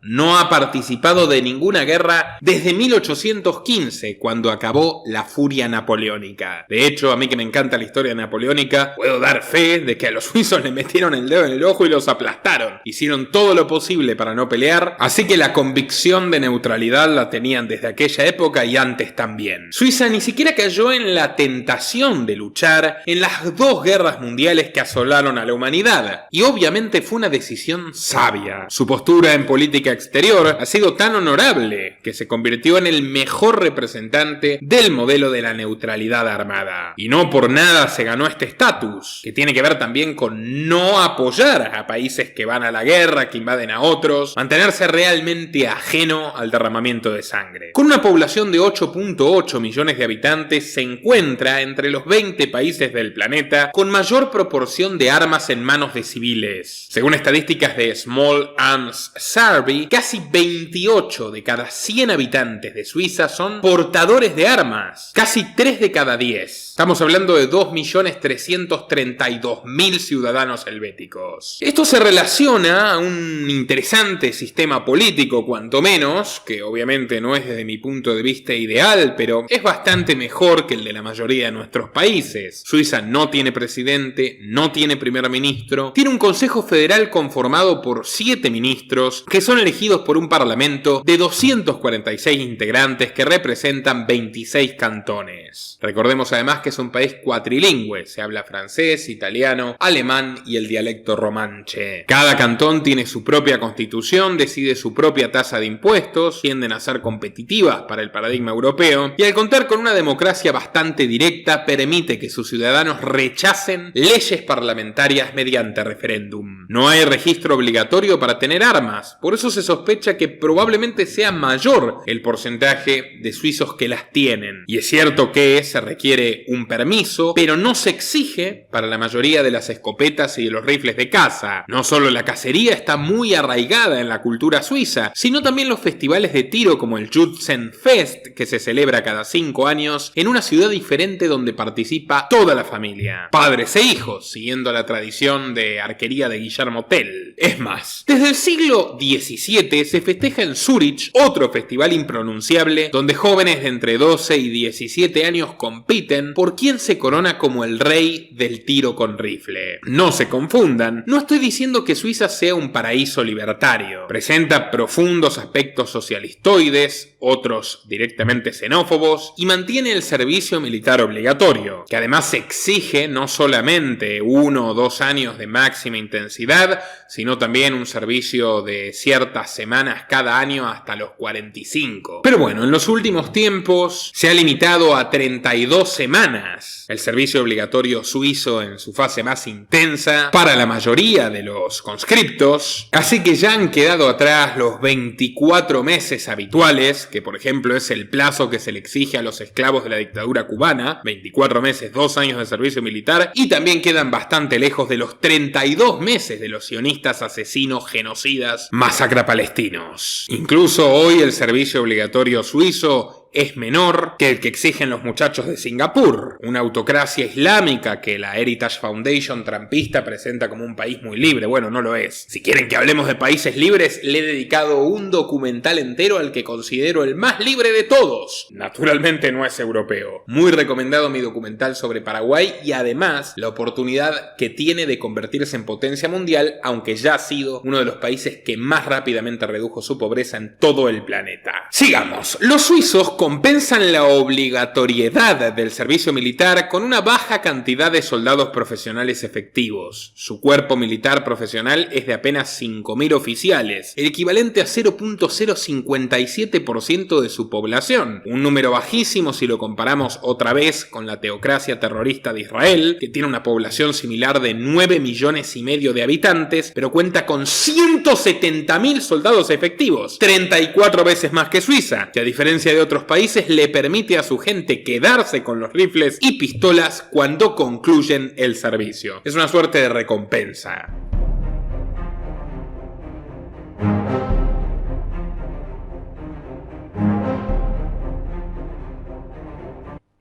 [SPEAKER 1] No ha participado de ninguna guerra desde 1815, cuando acabó la furia napoleónica. De hecho, a mí que me encanta la historia napoleónica, puedo dar fe de que a los suizos le metieron el dedo en el ojo y los aplastaron. Hicieron todo lo posible para no pelear, así que la convicción de neutralidad la tenían desde aquella época y antes también. Suiza ni siquiera cayó en la tentación de luchar en las dos guerras mundiales que asolaron a la humanidad, y obviamente fue una decisión sabia. Su postura postura en política exterior ha sido tan honorable que se convirtió en el mejor representante del modelo de la neutralidad armada. Y no por nada se ganó este estatus, que tiene que ver también con no apoyar a países que van a la guerra, que invaden a otros, mantenerse realmente ajeno al derramamiento de sangre. Con una población de 8.8 millones de habitantes, se encuentra entre los 20 países del planeta con mayor proporción de armas en manos de civiles. Según estadísticas de Small Arms Survey, casi 28 de cada 100 habitantes de Suiza son portadores de armas, casi 3 de cada 10. Estamos hablando de 2.332.000 ciudadanos helvéticos. Esto se relaciona a un interesante sistema político, cuanto menos, que obviamente no es desde mi punto de vista ideal, pero es bastante mejor que el de la mayoría de nuestros países. Suiza no tiene presidente, no tiene primer ministro, tiene un consejo federal conformado por 7 ministros que son elegidos por un parlamento de 246 integrantes que representan 26 cantones. Recordemos además que es un país cuatrilingüe, se habla francés, italiano, alemán y el dialecto romanche. Cada cantón tiene su propia constitución, decide su propia tasa de impuestos, tienden a ser competitivas para el paradigma europeo, y al contar con una democracia bastante directa, permite que sus ciudadanos rechacen leyes parlamentarias mediante referéndum. No hay registro obligatorio para tener armas, por eso se sospecha que probablemente sea mayor el porcentaje de suizos que las tienen. Y es cierto que se requiere un permiso, pero no se exige para la mayoría de las escopetas y de los rifles de caza. No solo la cacería está muy arraigada en la cultura suiza, sino también los festivales de tiro como el Schützenfest, que se celebra cada 5 años en una ciudad diferente donde participa toda la familia, padres e hijos, siguiendo la tradición de arquería de Guillermo Tell. Es más, desde el siglo XVII se festeja en Zúrich otro festival impronunciable donde jóvenes de entre 12 y 17 años compiten por quién se corona como el rey del tiro con rifle. No se confundan, no estoy diciendo que Suiza sea un paraíso libertario. Presenta profundos aspectos socialistoides, otros directamente xenófobos, y mantiene el servicio militar obligatorio, que además exige no solamente 1 o 2 años de máxima intensidad, sino también un servicio de ciertas semanas cada año hasta los 45. Pero bueno, en los últimos tiempos se ha limitado a 32 semanas el servicio obligatorio suizo en su fase más intensa para la mayoría de los conscriptos, así que ya han quedado atrás los 24 meses habituales, que por ejemplo es el plazo que se le exige a los esclavos de la dictadura cubana, 24 meses, 2 años de servicio militar, y también quedan bastante lejos de los 32 meses de los sionistas asesinos, genocidas, masacrapalestinos. Incluso hoy el servicio obligatorio suizo es menor que el que exigen los muchachos de Singapur, una autocracia islámica que la Heritage Foundation trampista presenta como un país muy libre. Bueno, no lo es. Si quieren que hablemos de países libres, le he dedicado un documental entero al que considero el más libre de todos. Naturalmente no es europeo. Muy recomendado mi documental sobre Paraguay y además la oportunidad que tiene de convertirse en potencia mundial, aunque ya ha sido uno de los países que más rápidamente redujo su pobreza en todo el planeta. Sigamos. Los suizos compensan la obligatoriedad del servicio militar con una baja cantidad de soldados profesionales efectivos. Su cuerpo militar profesional es de apenas 5.000 oficiales, el equivalente a 0.057% de su población, un número bajísimo si lo comparamos otra vez con la teocracia terrorista de Israel, que tiene una población similar de 9 millones y medio de habitantes, pero cuenta con 170.000 soldados efectivos, 34 veces más que Suiza, que a diferencia de otros países le permite a su gente quedarse con los rifles y pistolas cuando concluyen el servicio. Es una suerte de recompensa.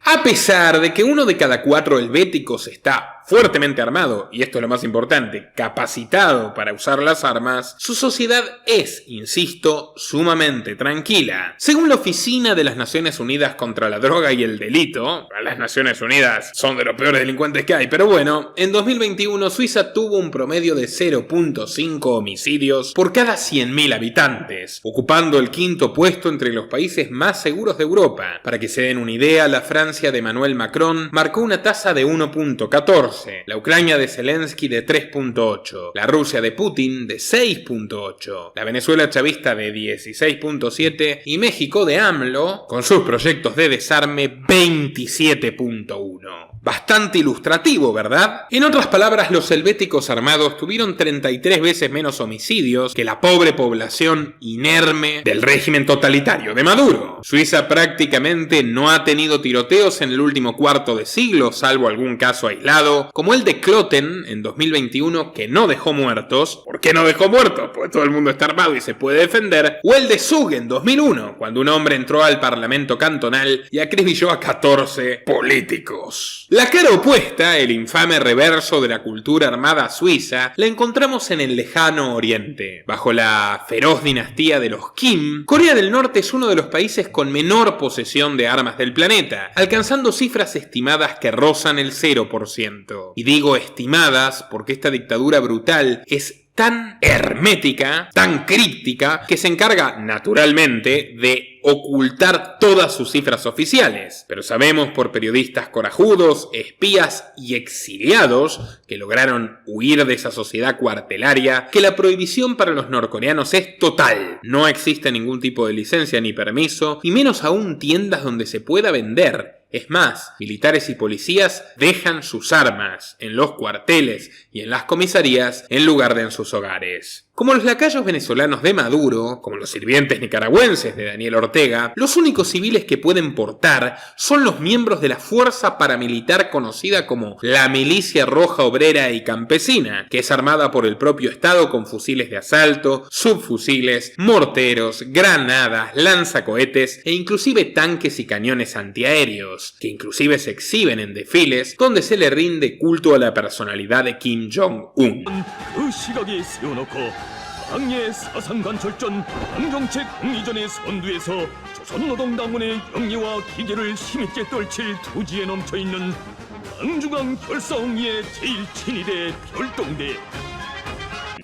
[SPEAKER 1] A pesar de que 1 de cada 4 helvéticos está fuertemente armado, y esto es lo más importante, capacitado para usar las armas, su sociedad es, insisto, sumamente tranquila. Según la Oficina de las Naciones Unidas contra la Droga y el Delito, las Naciones Unidas son de los peores delincuentes que hay, pero bueno, en 2021 Suiza tuvo un promedio de 0.5 homicidios por cada 100.000 habitantes, ocupando el 5º puesto entre los países más seguros de Europa. Para que se den una idea, la Francia de Emmanuel Macron marcó una tasa de 1.14, 14, la Ucrania de Zelensky de 3.8, la Rusia de Putin de 6.8, la Venezuela chavista de 16.7 y México de AMLO, con sus proyectos de desarme, 27.1. Bastante ilustrativo, ¿verdad? En otras palabras, los helvéticos armados tuvieron 33 veces menos homicidios que la pobre población inerme del régimen totalitario de Maduro. Suiza prácticamente no ha tenido tiroteos en el último cuarto de siglo, salvo algún caso aislado, como el de Kloten en 2021, que no dejó muertos. ¿Por qué no dejó muertos? Pues todo el mundo está armado y se puede defender. O el de Zug en 2001, cuando un hombre entró al parlamento cantonal y acribilló a 14 políticos. La cara opuesta, el infame reverso de la cultura armada suiza, la encontramos en el lejano oriente. Bajo la feroz dinastía de los Kim, Corea del Norte es uno de los países con menor posesión de armas del planeta, alcanzando cifras estimadas que rozan el 0%. Y digo estimadas porque esta dictadura brutal es tan hermética, tan críptica, que se encarga, naturalmente, de ocultar todas sus cifras oficiales. Pero sabemos por periodistas corajudos, espías y exiliados que lograron huir de esa sociedad cuartelaria que la prohibición para los norcoreanos es total. No existe ningún tipo de licencia ni permiso, y menos aún tiendas donde se pueda vender. Es más, militares y policías dejan sus armas en los cuarteles y en las comisarías en lugar de en sus hogares. Como los lacayos venezolanos de Maduro, como los sirvientes nicaragüenses de Daniel Ortega, los únicos civiles que pueden portar son los miembros de la fuerza paramilitar conocida como la Milicia Roja Obrera y Campesina, que es armada por el propio Estado con fusiles de asalto, subfusiles, morteros, granadas, lanzacohetes e inclusive tanques y cañones antiaéreos, que inclusive se exhiben en desfiles donde se le rinde culto a la personalidad de Kim Jong-un.
[SPEAKER 6] 당의 사상관철전 당정책 공리전의 선두에서 조선노동당원의 영예와 기계를 힘있게 떨칠 투지에 넘쳐있는 당중앙 결사홍리의 제1친위대 별동대.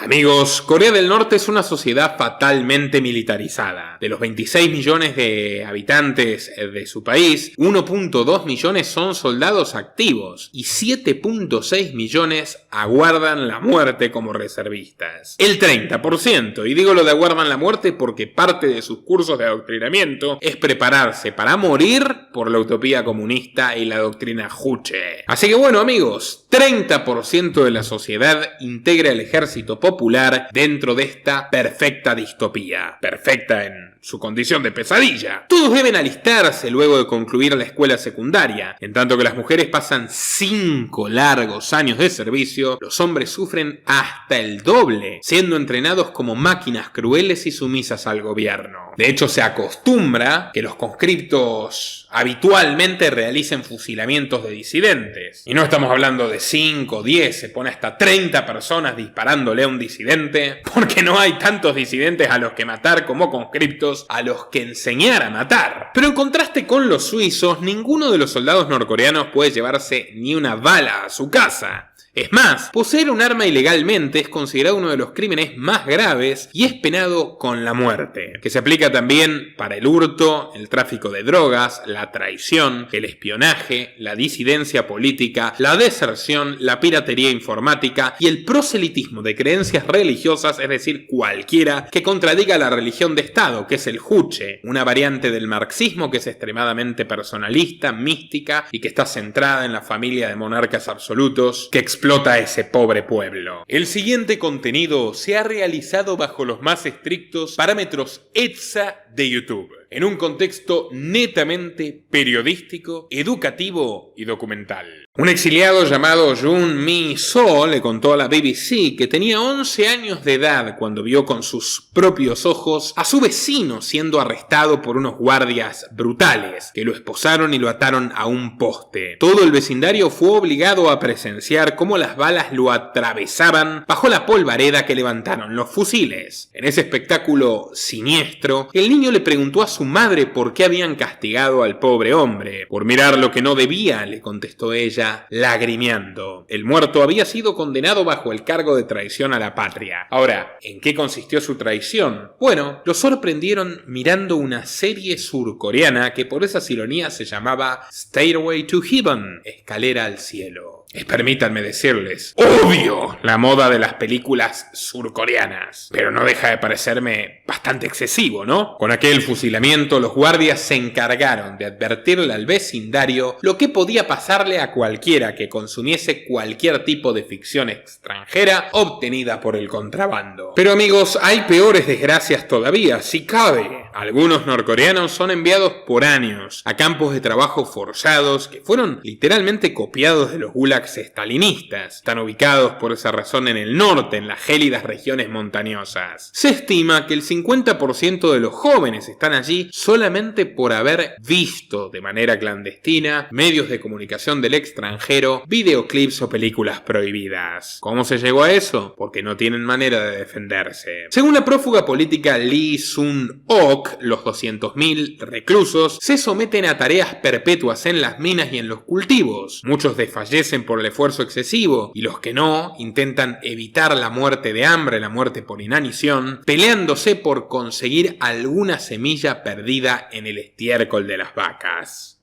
[SPEAKER 1] Amigos, Corea del Norte es una sociedad fatalmente militarizada. De los 26 millones de habitantes de su país, 1.2 millones son soldados activos y 7.6 millones aguardan la muerte como reservistas. El 30%, y digo lo de aguardan la muerte porque parte de sus cursos de adoctrinamiento es prepararse para morir por la utopía comunista y la doctrina Juche. Así que bueno, amigos, 30% de la sociedad integra el ejército popular dentro de esta perfecta distopía. Perfecta en su condición de pesadilla. Todos deben alistarse luego de concluir la escuela secundaria. En tanto que las mujeres pasan 5 largos años de servicio, los hombres sufren hasta el doble, siendo entrenados como máquinas crueles y sumisas al gobierno. De hecho, se acostumbra que los conscriptos habitualmente realicen fusilamientos de disidentes. Y no estamos hablando de 5, 10, se pone hasta 30 personas disparándole a un disidente, porque no hay tantos disidentes a los que matar como conscriptos a los que enseñar a matar. Pero en contraste con los suizos, ninguno de los soldados norcoreanos puede llevarse ni una bala a su casa. Es más, poseer un arma ilegalmente es considerado uno de los crímenes más graves y es penado con la muerte, que se aplica también para el hurto, el tráfico de drogas, la traición, el espionaje, la disidencia política, la deserción, la piratería informática y el proselitismo de creencias religiosas, es decir, cualquiera que contradiga la religión de Estado, que es el Juche, una variante del marxismo que es extremadamente personalista, mística y que está centrada en la familia de monarcas absolutos que explota a ese pobre pueblo. El siguiente contenido se ha realizado bajo los más estrictos parámetros ETSA de YouTube, en un contexto netamente periodístico, educativo y documental. Un exiliado llamado Jun Mi-so le contó a la BBC que tenía 11 años de edad cuando vio con sus propios ojos a su vecino siendo arrestado por unos guardias brutales que lo esposaron y lo ataron a un poste. Todo el vecindario fue obligado a presenciar cómo las balas lo atravesaban bajo la polvareda que levantaron los fusiles. En ese espectáculo siniestro, el niño le preguntó a su madre por qué habían castigado al pobre hombre. Por mirar lo que no debía, le contestó ella, lagrimeando. El muerto había sido condenado bajo el cargo de traición a la patria. Ahora, ¿en qué consistió su traición? Bueno, lo sorprendieron mirando una serie surcoreana que por esas ironías se llamaba Stairway to Heaven, Escalera al Cielo. Permítanme decirles, odio la moda de las películas surcoreanas, pero no deja de parecerme bastante excesivo, ¿no? Con aquel fusilamiento, los guardias se encargaron de advertirle al vecindario lo que podía pasarle a cualquiera que consumiese cualquier tipo de ficción extranjera obtenida por el contrabando. Pero amigos, hay peores desgracias todavía, si cabe. Algunos norcoreanos son enviados por años a campos de trabajo forzados que fueron literalmente copiados de los gulags estalinistas. Están ubicados por esa razón en el norte, en las gélidas regiones montañosas. Se estima que el 50% de los jóvenes están allí solamente por haber visto de manera clandestina medios de comunicación del extranjero, videoclips o películas prohibidas. ¿Cómo se llegó a eso? Porque no tienen manera de defenderse. Según la prófuga política Lee Sun-ok, los 200.000 reclusos se someten a tareas perpetuas en las minas y en los cultivos. Muchos desfallecen por el esfuerzo excesivo y los que no intentan evitar la muerte de hambre, la muerte por inanición, peleándose por conseguir alguna semilla perdida en el estiércol de las vacas.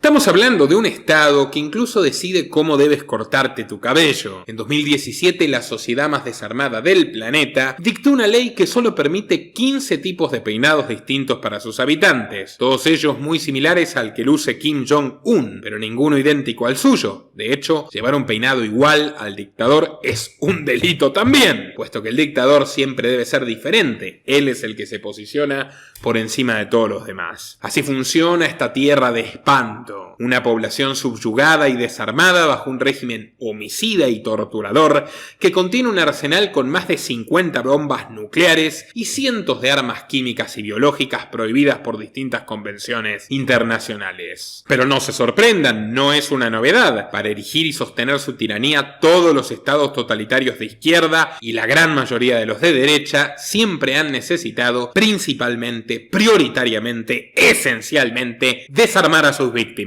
[SPEAKER 1] Estamos hablando de un estado que incluso decide cómo debes cortarte tu cabello. En 2017, la sociedad más desarmada del planeta dictó una ley que solo permite 15 tipos de peinados distintos para sus habitantes, todos ellos muy similares al que luce Kim Jong-un, pero ninguno idéntico al suyo. De hecho, llevar un peinado igual al dictador es un delito también, puesto que el dictador siempre debe ser diferente. Él es el que se posiciona por encima de todos los demás. Así funciona esta tierra de espanto. Una población subyugada y desarmada bajo un régimen homicida y torturador que contiene un arsenal con más de 50 bombas nucleares y cientos de armas químicas y biológicas prohibidas por distintas convenciones internacionales. Pero no se sorprendan, no es una novedad. Para erigir y sostener su tiranía, todos los estados totalitarios de izquierda y la gran mayoría de los de derecha siempre han necesitado principalmente, prioritariamente, esencialmente, desarmar a sus víctimas.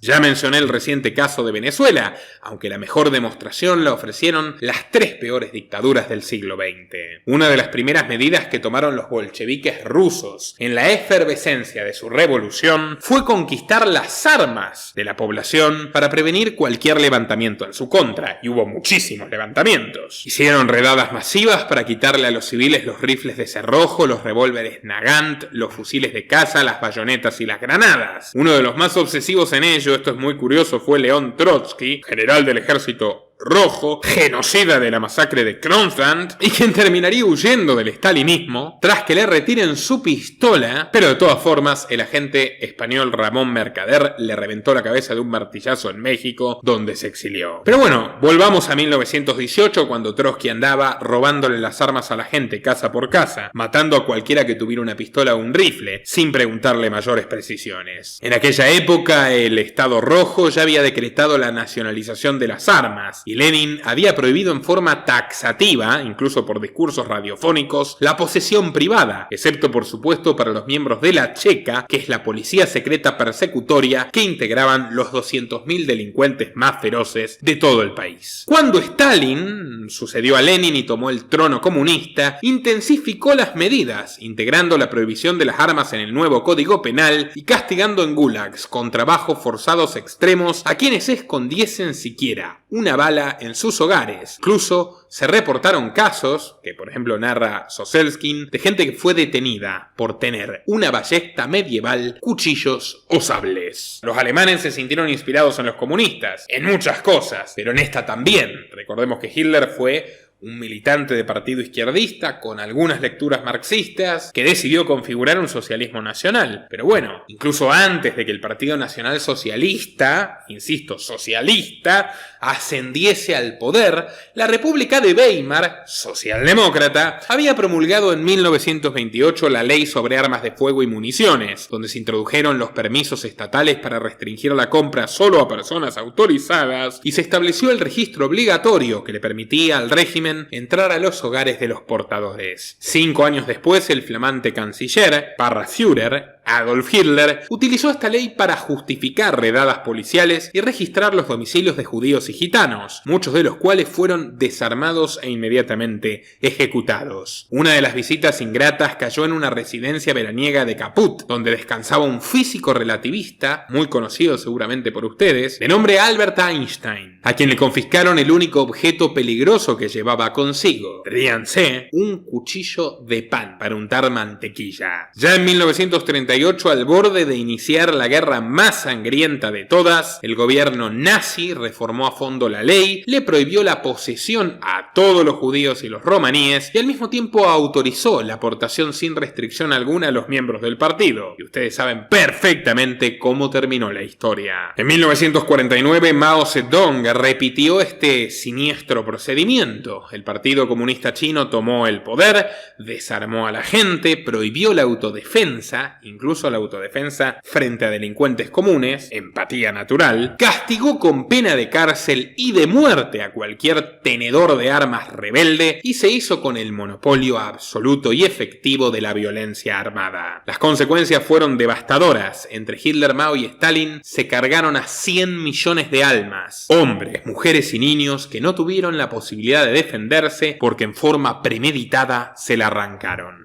[SPEAKER 1] Ya mencioné el reciente caso de Venezuela, aunque la mejor demostración la ofrecieron las 3 peores dictaduras del siglo XX. Una de las primeras medidas que tomaron los bolcheviques rusos en la efervescencia de su revolución fue conquistar las armas de la población para prevenir cualquier levantamiento en su contra, y hubo muchísimos levantamientos. Hicieron redadas masivas para quitarle a los civiles los rifles de cerrojo, los revólveres Nagant, los fusiles de caza, las bayonetas y las granadas. Uno de los más obsesivos en ello, esto es muy curioso, fue León Trotsky, general del ejército rojo, genocida de la masacre de Kronstadt, y quien terminaría huyendo del stalinismo tras que le retiren su pistola, pero de todas formas el agente español Ramón Mercader le reventó la cabeza de un martillazo en México, donde se exilió. Pero bueno, volvamos a 1918, cuando Trotsky andaba robándole las armas a la gente casa por casa, matando a cualquiera que tuviera una pistola o un rifle, sin preguntarle mayores precisiones. En aquella época el Estado Rojo ya había decretado la nacionalización de las armas, y Lenin había prohibido en forma taxativa, incluso por discursos radiofónicos, la posesión privada, excepto por supuesto para los miembros de la Cheka, que es la policía secreta persecutoria que integraban los 200.000 delincuentes más feroces de todo el país. Cuando Stalin sucedió a Lenin y tomó el trono comunista, intensificó las medidas, integrando la prohibición de las armas en el nuevo Código Penal y castigando en gulags con trabajos forzados extremos a quienes escondiesen siquiera una bala en sus hogares. Incluso se reportaron casos, que por ejemplo narra Soselskin, de gente que fue detenida por tener una ballesta medieval, cuchillos o sables. Los alemanes se sintieron inspirados en los comunistas, en muchas cosas, pero en esta también. Recordemos que Hitler fue un militante de partido izquierdista con algunas lecturas marxistas que decidió configurar un socialismo nacional. Pero bueno, incluso antes de que el Partido Nacional Socialista, insisto, socialista, ascendiese al poder, la República de Weimar, socialdemócrata, había promulgado en 1928 la Ley sobre Armas de Fuego y Municiones, donde se introdujeron los permisos estatales para restringir la compra solo a personas autorizadas y se estableció el registro obligatorio que le permitía al régimen entrar a los hogares de los portadores. 5 años después, el flamante canciller, Parra Führer, Adolf Hitler, utilizó esta ley para justificar redadas policiales y registrar los domicilios de judíos y gitanos, muchos de los cuales fueron desarmados e inmediatamente ejecutados. Una de las visitas ingratas cayó en una residencia veraniega de Caput, donde descansaba un físico relativista, muy conocido seguramente por ustedes, de nombre Albert Einstein, a quien le confiscaron el único objeto peligroso que llevaba consigo, ríanse, un cuchillo de pan para untar mantequilla. Ya en 1938, al borde de iniciar la guerra más sangrienta de todas, el gobierno nazi reformó a fondo la ley, le prohibió la posesión a todos los judíos y los romaníes y al mismo tiempo autorizó la aportación sin restricción alguna a los miembros del partido. Y ustedes saben perfectamente cómo terminó la historia. En 1949, Mao Zedong repitió este siniestro procedimiento. El Partido Comunista Chino tomó el poder, desarmó a la gente, prohibió la autodefensa, incluso la autodefensa frente a delincuentes comunes, empatía natural, castigó con pena de cárcel y de muerte a cualquier tenedor de armas rebelde y se hizo con el monopolio absoluto y efectivo de la violencia armada. Las consecuencias fueron devastadoras. Entre Hitler, Mao y Stalin se cargaron a 100 millones de almas, hombres, mujeres y niños que no tuvieron la posibilidad de defenderse porque en forma premeditada se la arrancaron.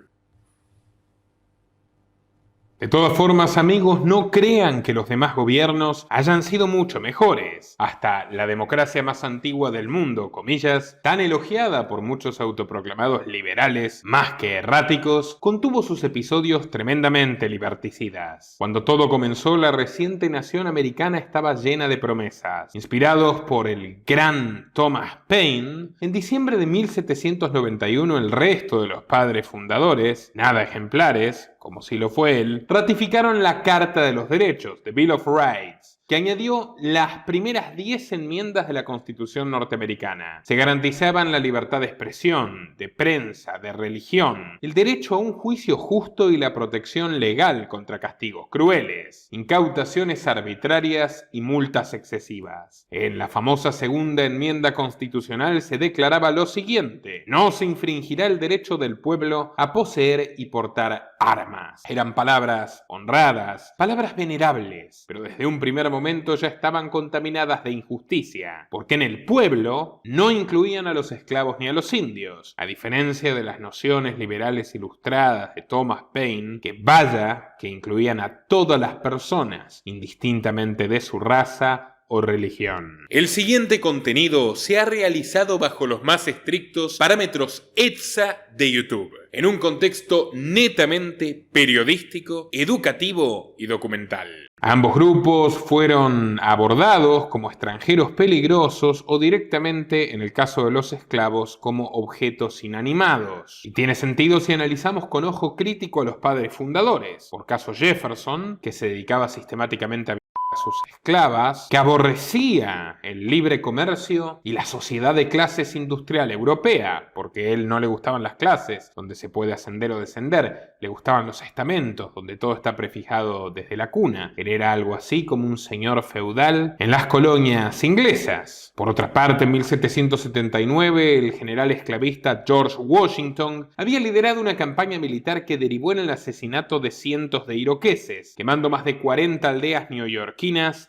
[SPEAKER 1] De todas formas, amigos, no crean que los demás gobiernos hayan sido mucho mejores. Hasta la democracia más antigua del mundo, comillas, tan elogiada por muchos autoproclamados liberales, más que erráticos, contuvo sus episodios tremendamente liberticidas. Cuando todo comenzó, la reciente nación americana estaba llena de promesas. Inspirados por el gran Thomas Paine, en diciembre de 1791 el resto de los padres fundadores, nada ejemplares, como si lo fue él, ratificaron la Carta de los Derechos, The Bill of Rights, que añadió las primeras 10 enmiendas de la Constitución norteamericana. Se garantizaban la libertad de expresión, de prensa, de religión, el derecho a un juicio justo y la protección legal contra castigos crueles, incautaciones arbitrarias y multas excesivas. En la famosa segunda enmienda constitucional se declaraba lo siguiente: no se infringirá el derecho del pueblo a poseer y portar armas. Eran palabras honradas, palabras venerables, pero desde un primer momento ya estaban contaminadas de injusticia, porque en el pueblo no incluían a los esclavos ni a los indios, a diferencia de las nociones liberales ilustradas de Thomas Paine, que vaya que incluían a todas las personas, indistintamente de su raza o religión. El siguiente contenido se ha realizado bajo los más estrictos parámetros ETSA de YouTube, en un contexto netamente periodístico, educativo y documental. Ambos grupos fueron abordados como extranjeros peligrosos o directamente, en el caso de los esclavos, como objetos inanimados. Y tiene sentido si analizamos con ojo crítico a los padres fundadores. Por caso Jefferson, que se dedicaba sistemáticamente a sus esclavas, que aborrecía el libre comercio y la sociedad de clases industrial europea, porque a él no le gustaban las clases, donde se puede ascender o descender, le gustaban los estamentos, donde todo está prefijado desde la cuna. Él era algo así como un señor feudal en las colonias inglesas. Por otra parte, en 1779, el general esclavista George Washington había liderado una campaña militar que derivó en el asesinato de cientos de iroqueses, quemando más de 40 aldeas neoyorquinas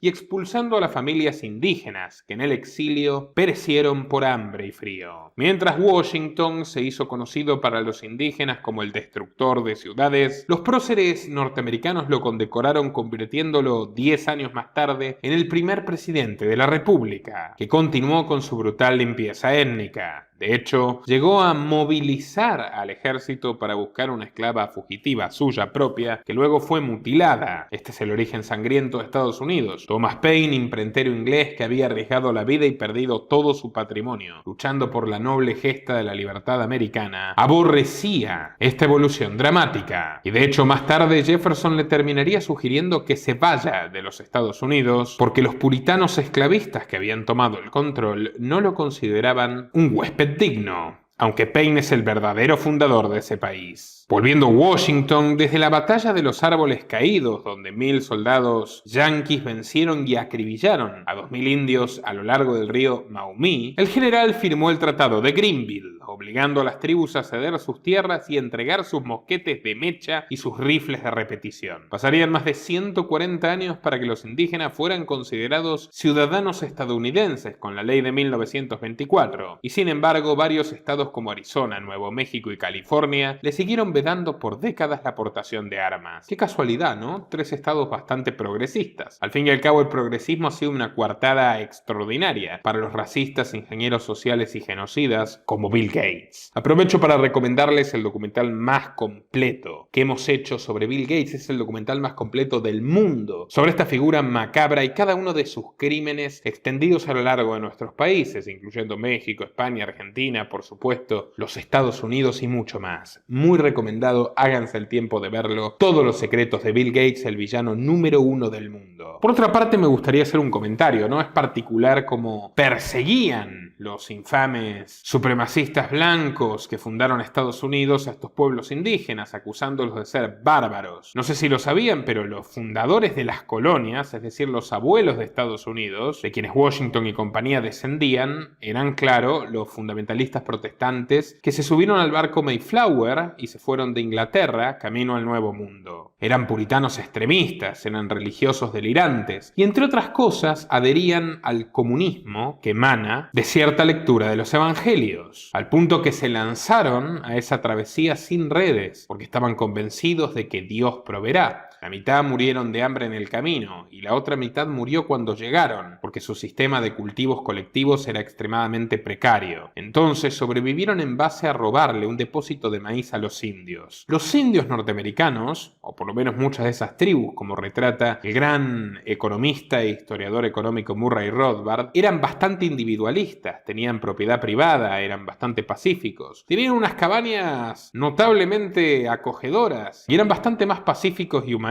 [SPEAKER 1] y expulsando a las familias indígenas que en el exilio perecieron por hambre y frío. Mientras Washington se hizo conocido para los indígenas como el destructor de ciudades, los próceres norteamericanos lo condecoraron convirtiéndolo 10 años más tarde en el primer presidente de la República, que continuó con su brutal limpieza étnica. De hecho, llegó a movilizar al ejército para buscar una esclava fugitiva suya propia, que luego fue mutilada. Este es el origen sangriento de Estados Unidos. Thomas Paine, imprentero inglés que había arriesgado la vida y perdido todo su patrimonio, luchando por la noble gesta de la libertad americana, aborrecía esta evolución dramática. Y de hecho, más tarde Jefferson le terminaría sugiriendo que se vaya de los Estados Unidos, porque los puritanos esclavistas que habían tomado el control no lo consideraban un huésped digno, aunque Paine es el verdadero fundador de ese país. Volviendo a Washington, desde la batalla de los árboles caídos, donde 1000 soldados yanquis vencieron y acribillaron a 2000 indios a lo largo del río Maumee, el general firmó el Tratado de Greenville, obligando a las tribus a ceder sus tierras y entregar sus mosquetes de mecha y sus rifles de repetición. Pasarían más de 140 años para que los indígenas fueran considerados ciudadanos estadounidenses con la ley de 1924, y sin embargo varios estados como Arizona, Nuevo México y California le siguieron vedando por décadas la aportación de armas. Qué casualidad, ¿no? 3 estados bastante progresistas. Al fin y al cabo el progresismo ha sido una coartada extraordinaria para los racistas, ingenieros sociales y genocidas como Bill Gates. Aprovecho para recomendarles el documental más completo que hemos hecho sobre Bill Gates. Es el documental más completo del mundo sobre esta figura macabra y cada uno de sus crímenes extendidos a lo largo de nuestros países, incluyendo México, España, Argentina, por supuesto, los Estados Unidos y mucho más. Muy recomendado, háganse el tiempo de verlo. Todos los secretos de Bill Gates, el villano número 1 del mundo. Por otra parte, me gustaría hacer un comentario, ¿no? Es particular cómo perseguían los infames supremacistas blancos que fundaron Estados Unidos a estos pueblos indígenas, acusándolos de ser bárbaros. No sé si lo sabían, pero los fundadores de las colonias, es decir, los abuelos de Estados Unidos, de quienes Washington y compañía descendían, eran, claro, los fundamentalistas protestantes que se subieron al barco Mayflower y se fueron de Inglaterra camino al Nuevo Mundo. Eran puritanos extremistas, eran religiosos delirantes y, entre otras cosas, adherían al comunismo que emana de cierta lectura de los evangelios, al punto que se lanzaron a esa travesía sin redes, porque estaban convencidos de que Dios proveerá. La mitad murieron de hambre en el camino y la otra mitad murió cuando llegaron, porque su sistema de cultivos colectivos era extremadamente precario. Entonces sobrevivieron en base a robarle un depósito de maíz a los indios. Los indios norteamericanos, o por lo menos muchas de esas tribus, como retrata el gran economista e historiador económico Murray Rothbard, eran bastante individualistas, tenían propiedad privada, eran bastante pacíficos, tenían unas cabañas notablemente acogedoras y eran bastante más pacíficos y humanistas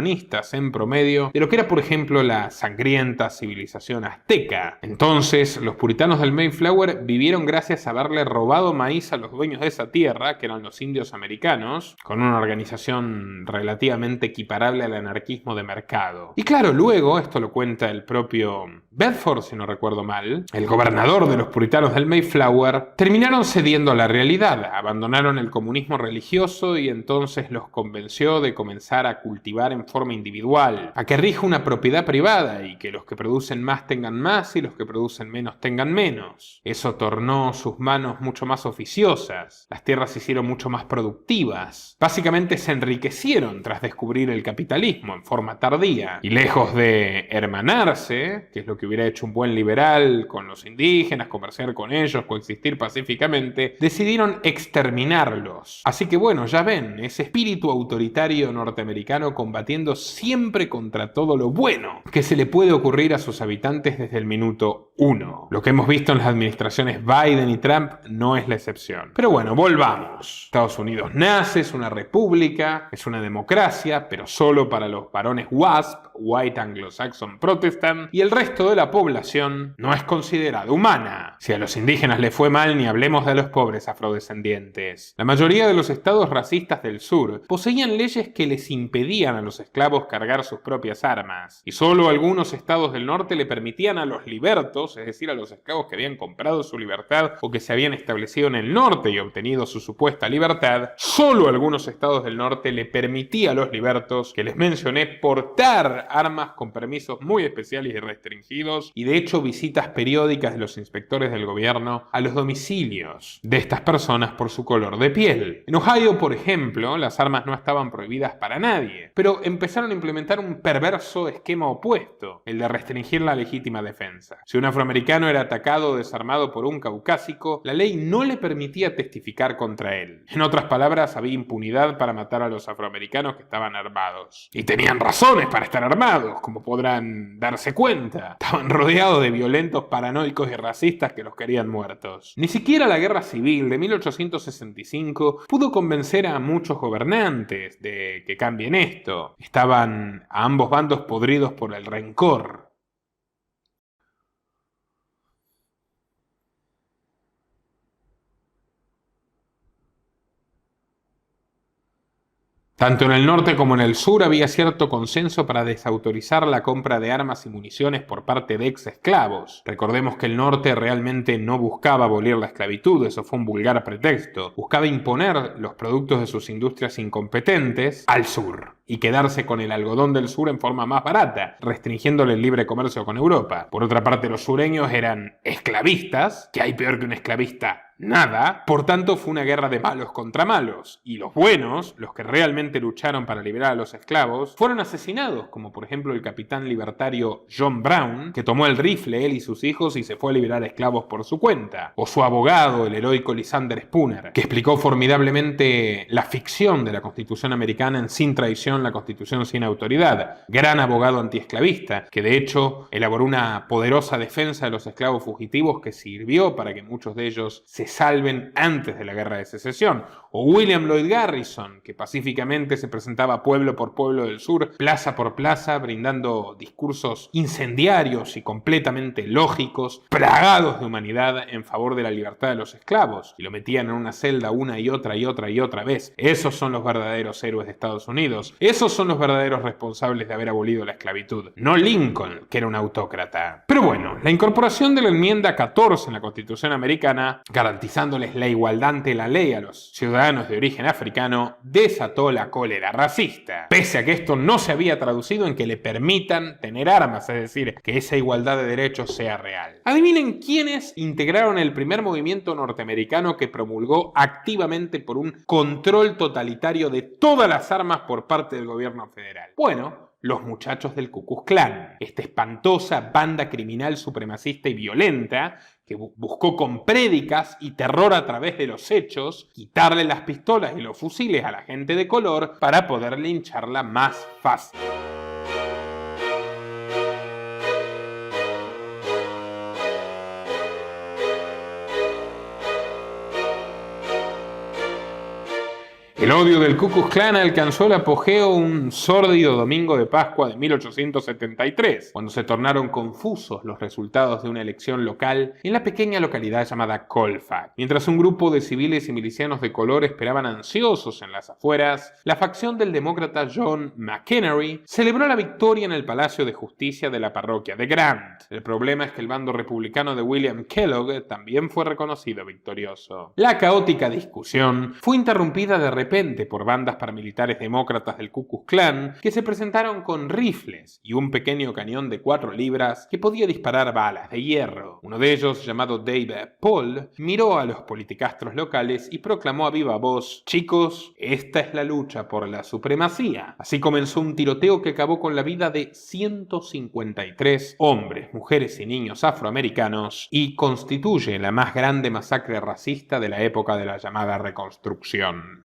[SPEAKER 1] en promedio de lo que era, por ejemplo, la sangrienta civilización azteca. Entonces, los puritanos del Mayflower vivieron gracias a haberle robado maíz a los dueños de esa tierra, que eran los indios americanos, con una organización relativamente equiparable al anarquismo de mercado. Y claro, luego, esto lo cuenta el propio Bedford, si no recuerdo mal, el gobernador de los puritanos del Mayflower, terminaron cediendo a la realidad, abandonaron el comunismo religioso y entonces los convenció de comenzar a cultivar en forma individual, a que rija una propiedad privada y que los que producen más tengan más y los que producen menos tengan menos. Eso tornó sus manos mucho más oficiosas, las tierras se hicieron mucho más productivas, básicamente se enriquecieron tras descubrir el capitalismo en forma tardía, y lejos de hermanarse, que es lo que hubiera hecho un buen liberal con los indígenas, comerciar con ellos, coexistir pacíficamente, decidieron exterminarlos. Así que bueno, ya ven, ese espíritu autoritario norteamericano combatiendo siempre contra todo lo bueno que se le puede ocurrir a sus habitantes desde el minuto 1. Lo que hemos visto en las administraciones Biden y Trump no es la excepción. Pero bueno, volvamos. Estados Unidos nace, es una república, es una democracia, pero solo para los varones WASP, White Anglo-Saxon Protestant, y el resto de la población no es considerada humana. Si a los indígenas le fue mal, ni hablemos de los pobres afrodescendientes. La mayoría de los estados racistas del sur poseían leyes que les impedían a los esclavos cargar sus propias armas, y solo algunos estados del norte le permitían a los libertos, es decir, a los esclavos que habían comprado su libertad o que se habían establecido en el norte y obtenido su supuesta libertad, solo algunos estados del norte le permitía a los libertos, que les mencioné, portar armas con permisos muy especiales y restringidos, y de hecho visitas periódicas de los inspectores del gobierno a los domicilios de estas personas por su color de piel. En Ohio, por ejemplo, las armas no estaban prohibidas para nadie, pero empezaron a implementar un perverso esquema opuesto, el de restringir la legítima defensa. Si un afroamericano era atacado o desarmado por un caucásico, la ley no le permitía testificar contra él. En otras palabras, había impunidad para matar a los afroamericanos que estaban armados. Y tenían razones para estar armados, como podrán darse cuenta. Estaban rodeados de violentos paranoicos y racistas que los querían muertos. Ni siquiera la guerra civil de 1865 pudo convencer a muchos gobernantes de que cambien esto. Estaban a ambos bandos podridos por el rencor. Tanto en el norte como en el sur había cierto consenso para desautorizar la compra de armas y municiones por parte de ex esclavos. Recordemos que el norte realmente no buscaba abolir la esclavitud, eso fue un vulgar pretexto. Buscaba imponer los productos de sus industrias incompetentes al sur y quedarse con el algodón del sur en forma más barata, restringiéndole el libre comercio con Europa. Por otra parte, los sureños eran esclavistas, que hay peor que un esclavista. Nada, por tanto fue una guerra de malos contra malos, y los buenos, los que realmente lucharon para liberar a los esclavos, fueron asesinados, como por ejemplo el capitán libertario John Brown, que tomó el rifle él y sus hijos y se fue a liberar esclavos por su cuenta, o su abogado, el heroico Lysander Spooner, que explicó formidablemente la ficción de la Constitución americana en Sin Traición, la Constitución sin Autoridad, gran abogado antiesclavista, que de hecho elaboró una poderosa defensa de los esclavos fugitivos que sirvió para que muchos de ellos se salven antes de la Guerra de Secesión, o William Lloyd Garrison, que pacíficamente se presentaba pueblo por pueblo del sur, plaza por plaza, brindando discursos incendiarios y completamente lógicos, plagados de humanidad en favor de la libertad de los esclavos, y lo metían en una celda una y otra y otra y otra vez. Esos son los verdaderos héroes de Estados Unidos, esos son los verdaderos responsables de haber abolido la esclavitud, no Lincoln, que era un autócrata. Pero bueno, la incorporación de la enmienda 14 en la Constitución americana, garantizándoles la igualdad ante la ley a los ciudadanos de origen africano, desató la cólera racista. Pese a que esto no se había traducido en que le permitan tener armas, es decir, que esa igualdad de derechos sea real. Adivinen quiénes integraron el primer movimiento norteamericano que promulgó activamente por un control totalitario de todas las armas por parte del gobierno federal. Bueno, los muchachos del Ku Klux Klan, esta espantosa banda criminal supremacista y violenta que buscó con prédicas y terror a través de los hechos quitarle las pistolas y los fusiles a la gente de color para poder lincharla más fácil. El odio del Ku Klux Klan alcanzó el apogeo un sórdido domingo de Pascua de 1873, cuando se tornaron confusos los resultados de una elección local en la pequeña localidad llamada Colfax. Mientras un grupo de civiles y milicianos de color esperaban ansiosos en las afueras, la facción del demócrata John McEnery celebró la victoria en el Palacio de Justicia de la parroquia de Grant. El problema es que el bando republicano de William Kellogg también fue reconocido victorioso. La caótica discusión fue interrumpida de repente por bandas paramilitares demócratas del Ku Klux Klan que se presentaron con rifles y un pequeño cañón de 4 libras que podía disparar balas de hierro. Uno de ellos, llamado Dave Paul, miró a los politicastros locales y proclamó a viva voz: "Chicos, esta es la lucha por la supremacía". Así comenzó un tiroteo que acabó con la vida de 153 hombres, mujeres y niños afroamericanos y constituye la más grande masacre racista de la época de la llamada Reconstrucción.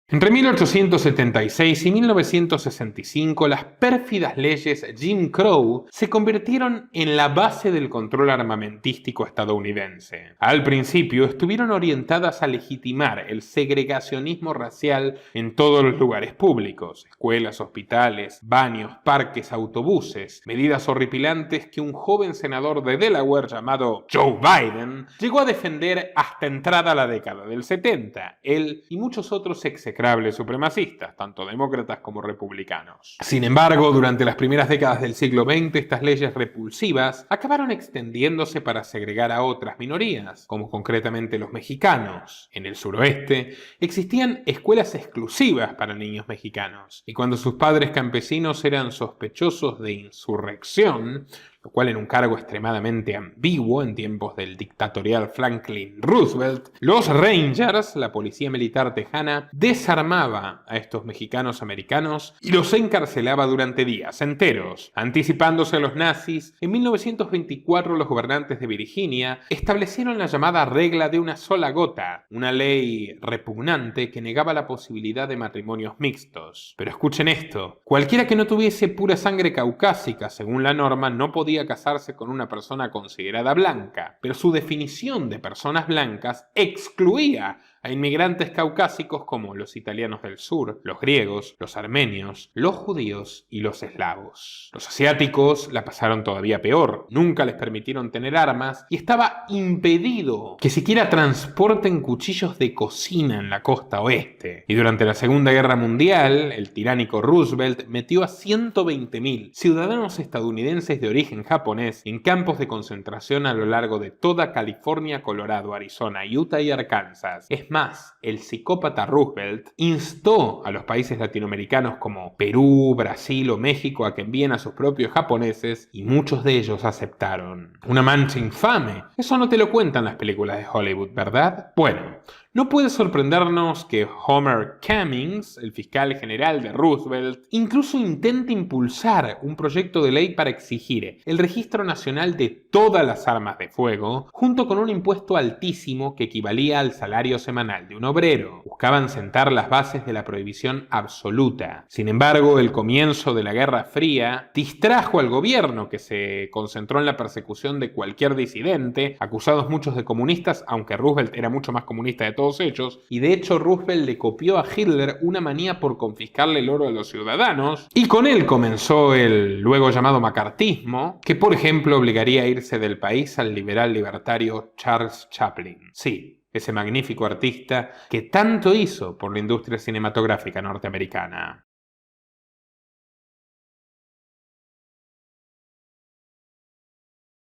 [SPEAKER 1] Entre 1876 y 1965, las pérfidas leyes Jim Crow se convirtieron en la base del control armamentístico estadounidense. Al principio estuvieron orientadas a legitimar el segregacionismo racial en todos los lugares públicos: escuelas, hospitales, baños, parques, autobuses, medidas horripilantes que un joven senador de Delaware llamado Joe Biden llegó a defender hasta entrada la década del 70, él y muchos otros execrables supremacistas, tanto demócratas como republicanos. Sin embargo, durante las primeras décadas del siglo XX, estas leyes repulsivas acabaron extendiéndose para segregar a otras minorías, como concretamente los mexicanos. En el suroeste existían escuelas exclusivas para niños mexicanos, y cuando sus padres campesinos eran sospechosos de insurrección, lo cual era un cargo extremadamente ambiguo en tiempos del dictatorial Franklin Roosevelt, los Rangers, la policía militar tejana, desarmaba a estos mexicanos americanos y los encarcelaba durante días enteros. Anticipándose a los nazis, en 1924 los gobernantes de Virginia establecieron la llamada regla de una sola gota, una ley repugnante que negaba la posibilidad de matrimonios mixtos. Pero escuchen esto: cualquiera que no tuviese pura sangre caucásica, según la norma, no podía podía casarse con una persona considerada blanca, pero su definición de personas blancas excluía a inmigrantes caucásicos como los italianos del sur, los griegos, los armenios, los judíos y los eslavos. Los asiáticos la pasaron todavía peor, nunca les permitieron tener armas y estaba impedido que siquiera transporten cuchillos de cocina en la costa oeste. Y durante la Segunda Guerra Mundial, el tiránico Roosevelt metió a 120.000 ciudadanos estadounidenses de origen japonés en campos de concentración a lo largo de toda California, Colorado, Arizona, Utah y Arkansas. Es más, el psicópata Roosevelt instó a los países latinoamericanos como Perú, Brasil o México a que envíen a sus propios japoneses y muchos de ellos aceptaron. Una mancha infame. Eso no te lo cuentan las películas de Hollywood, ¿verdad? Bueno, no puede sorprendernos que Homer Cummings, el fiscal general de Roosevelt, incluso intente impulsar un proyecto de ley para exigir el registro nacional de todas las armas de fuego, junto con un impuesto altísimo que equivalía al salario semanal de un obrero. Buscaban sentar las bases de la prohibición absoluta. Sin embargo, el comienzo de la Guerra Fría distrajo al gobierno, que se concentró en la persecución de cualquier disidente, acusados muchos de comunistas, aunque Roosevelt era mucho más comunista de todos ellos, y de hecho Roosevelt le copió a Hitler una manía por confiscarle el oro a los ciudadanos, y con él comenzó el luego llamado macartismo, que por ejemplo obligaría a irse del país al liberal libertario Charles Chaplin. Sí, ese magnífico artista que tanto hizo por la industria cinematográfica norteamericana.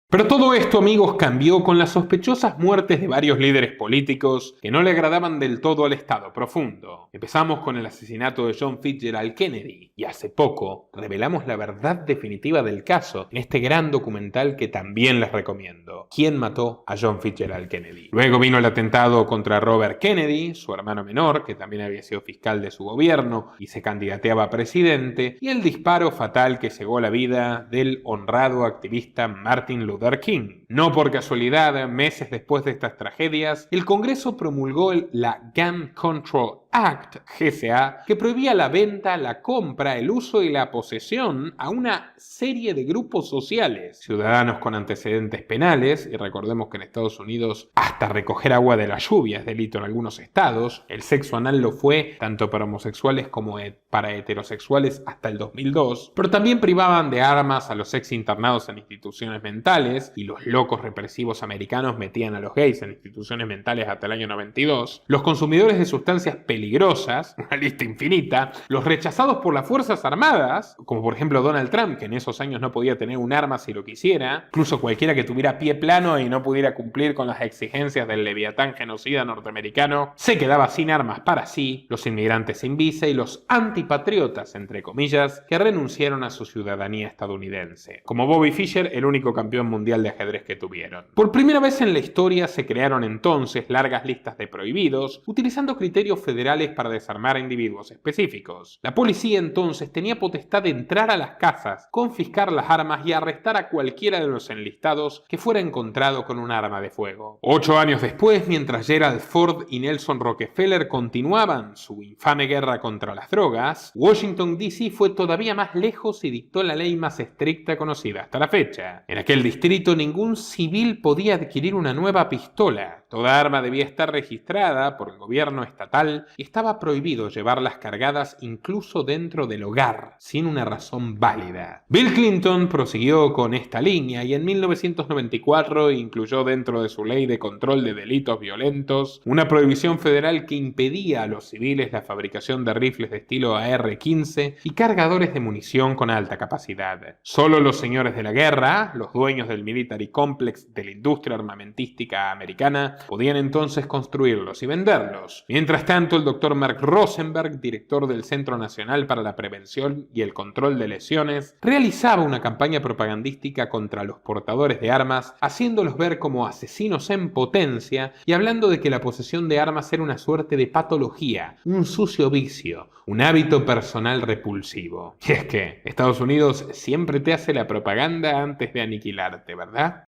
[SPEAKER 1] Pero todo esto, amigos, cambió con las sospechosas muertes de varios líderes políticos que no le agradaban del todo al Estado profundo. Empezamos con el asesinato de John Fitzgerald Kennedy y hace poco revelamos la verdad definitiva del caso en este gran documental que también les recomiendo. ¿Quién mató a John Fitzgerald Kennedy? Luego vino el atentado contra Robert Kennedy, su hermano menor, que también había sido fiscal de su gobierno y se candidateaba a presidente, y el disparo fatal que cegó la vida del honrado activista Martin Luther King. No por casualidad, meses después de estas tragedias, el Congreso promulgó la Gun Control Act, GCA, que prohibía la venta, la compra, el uso y la posesión a una serie de grupos sociales, ciudadanos con antecedentes penales, y recordemos que en Estados Unidos hasta recoger agua de la lluvia es delito en algunos estados, el sexo anal lo fue tanto para homosexuales como para heterosexuales hasta el 2002, pero también privaban de armas a los ex internados en instituciones mentales, y los locos represivos americanos metían a los gays en instituciones mentales hasta el año 92, los consumidores de sustancias peligrosas, una lista infinita, los rechazados por las Fuerzas Armadas, como por ejemplo Donald Trump, que en esos años no podía tener un arma si lo quisiera, incluso cualquiera que tuviera pie plano y no pudiera cumplir con las exigencias del leviatán genocida norteamericano, se quedaba sin armas para sí, los inmigrantes sin visa y los antipatriotas, entre comillas, que renunciaron a su ciudadanía estadounidense. Como Bobby Fischer, el único campeón mundial de ajedrez que tuvieron. Por primera vez en la historia se crearon entonces largas listas de prohibidos, utilizando criterios federales para desarmar a individuos específicos. La policía entonces tenía potestad de entrar a las casas, confiscar las armas y arrestar a cualquiera de los enlistados que fuera encontrado con un arma de fuego. 8 años después, mientras Gerald Ford y Nelson Rockefeller continuaban su infame guerra contra las drogas, Washington D.C. fue todavía más lejos y dictó la ley más estricta conocida hasta la fecha. En aquel distrito ningún civil podía adquirir una nueva pistola. Toda arma debía estar registrada por el gobierno estatal y estaba prohibido llevarlas cargadas incluso dentro del hogar, sin una razón válida. Bill Clinton prosiguió con esta línea y en 1994 incluyó dentro de su ley de control de delitos violentos una prohibición federal que impedía a los civiles la fabricación de rifles de estilo AR-15 y cargadores de munición con alta capacidad. Solo los señores de la guerra, los dueños del military complex de la industria armamentística americana, podían entonces construirlos y venderlos. Mientras tanto, el Dr. Mark Rosenberg, director del Centro Nacional para la Prevención y el Control de Lesiones, realizaba una campaña propagandística contra los portadores de armas, haciéndolos ver como asesinos en potencia y hablando de que la posesión de armas era una suerte de patología, un sucio vicio, un hábito personal repulsivo. Y es que Estados Unidos siempre te hace la propaganda antes de aniquilarte, ¿verdad?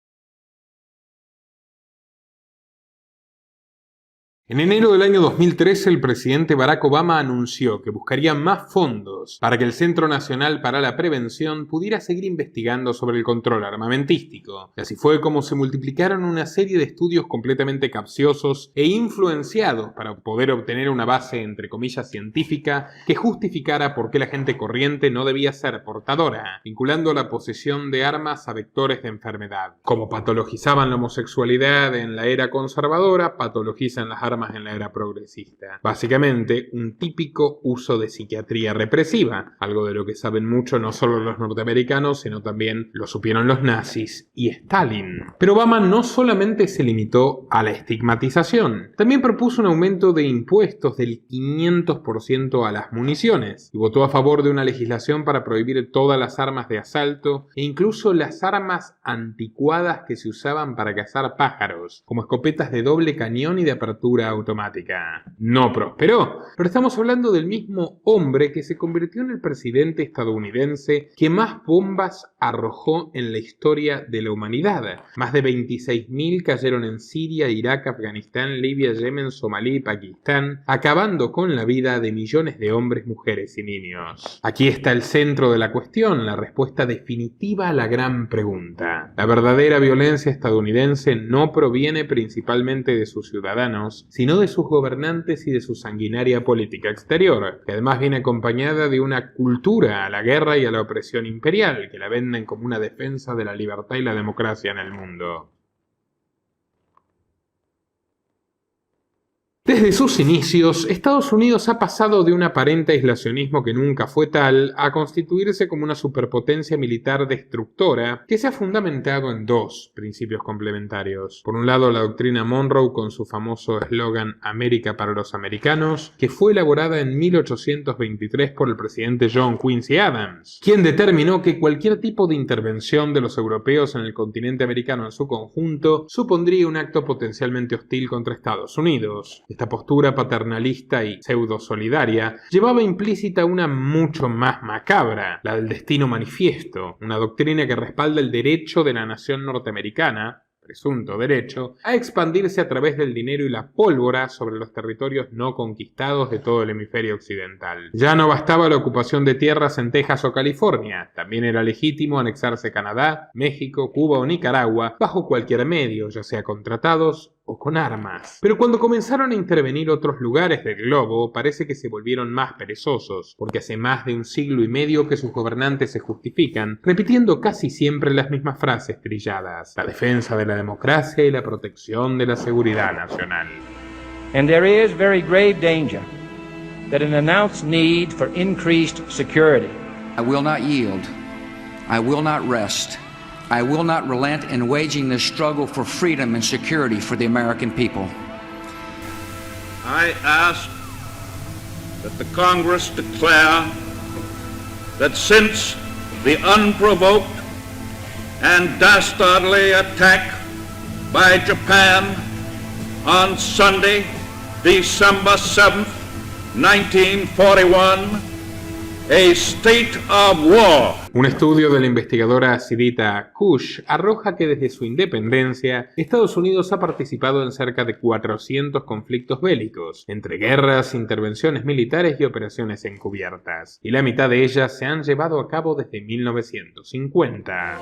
[SPEAKER 1] En enero del año 2013, el presidente Barack Obama anunció que buscaría más fondos para que el Centro Nacional para la Prevención pudiera seguir investigando sobre el control armamentístico. Y así fue como se multiplicaron una serie de estudios completamente capciosos e influenciados para poder obtener una base, entre comillas, científica que justificara por qué la gente corriente no debía ser portadora, vinculando la posesión de armas a vectores de enfermedad. Como patologizaban la homosexualidad en la era conservadora, patologizan las armas en la era progresista. Básicamente, un típico uso de psiquiatría represiva, algo de lo que saben mucho no solo los norteamericanos, sino también lo supieron los nazis y Stalin. Pero Obama no solamente se limitó a la estigmatización, también propuso un aumento de impuestos del 500% a las municiones y votó a favor de una legislación para prohibir todas las armas de asalto e incluso las armas anticuadas que se usaban para cazar pájaros, como escopetas de doble cañón y de apertura automática. No prosperó, pero estamos hablando del mismo hombre que se convirtió en el presidente estadounidense que más bombas arrojó en la historia de la humanidad. Más de 26.000 cayeron en Siria, Irak, Afganistán, Libia, Yemen, Somalí y Pakistán, acabando con la vida de millones de hombres, mujeres y niños. Aquí está el centro de la cuestión, la respuesta definitiva a la gran pregunta. La verdadera violencia estadounidense no proviene principalmente de sus ciudadanos, sino de sus gobernantes y de su sanguinaria política exterior, que además viene acompañada de una cultura a la guerra y a la opresión imperial, que la venden como una defensa de la libertad y la democracia en el mundo. Desde sus inicios, Estados Unidos ha pasado de un aparente aislacionismo que nunca fue tal a constituirse como una superpotencia militar destructora que se ha fundamentado en dos principios complementarios. Por un lado, la doctrina Monroe con su famoso eslogan América para los americanos, que fue elaborada en 1823 por el presidente John Quincy Adams, quien determinó que cualquier tipo de intervención de los europeos en el continente americano en su conjunto supondría un acto potencialmente hostil contra Estados Unidos. Esta postura paternalista y pseudo-solidaria llevaba implícita una mucho más macabra, la del destino manifiesto, una doctrina que respalda el derecho de la nación norteamericana, presunto derecho, a expandirse a través del dinero y la pólvora sobre los territorios no conquistados de todo el hemisferio occidental. Ya no bastaba la ocupación de tierras en Texas o California, también era legítimo anexarse Canadá, México, Cuba o Nicaragua bajo cualquier medio, ya sea con tratados o con armas. Pero cuando comenzaron a intervenir otros lugares del globo, parece que se volvieron más perezosos, porque hace más de un siglo y medio que sus gobernantes se justifican, repitiendo casi siempre las mismas frases trilladas: la defensa de la democracia y la protección de la seguridad nacional.
[SPEAKER 7] And there is very grave danger that an announced need for increased security.
[SPEAKER 8] I will not yield. I will not rest. I will not relent in waging this struggle for freedom and security for the American people.
[SPEAKER 9] I ask that the Congress declare that since the unprovoked and dastardly attack by Japan on Sunday, December 7th, 1941, a state of war.
[SPEAKER 1] Un estudio de la investigadora Sidita Kush arroja que desde su independencia, Estados Unidos ha participado en cerca de 400 conflictos bélicos, entre guerras, intervenciones militares y operaciones encubiertas, y la mitad de ellas se han llevado a cabo desde 1950.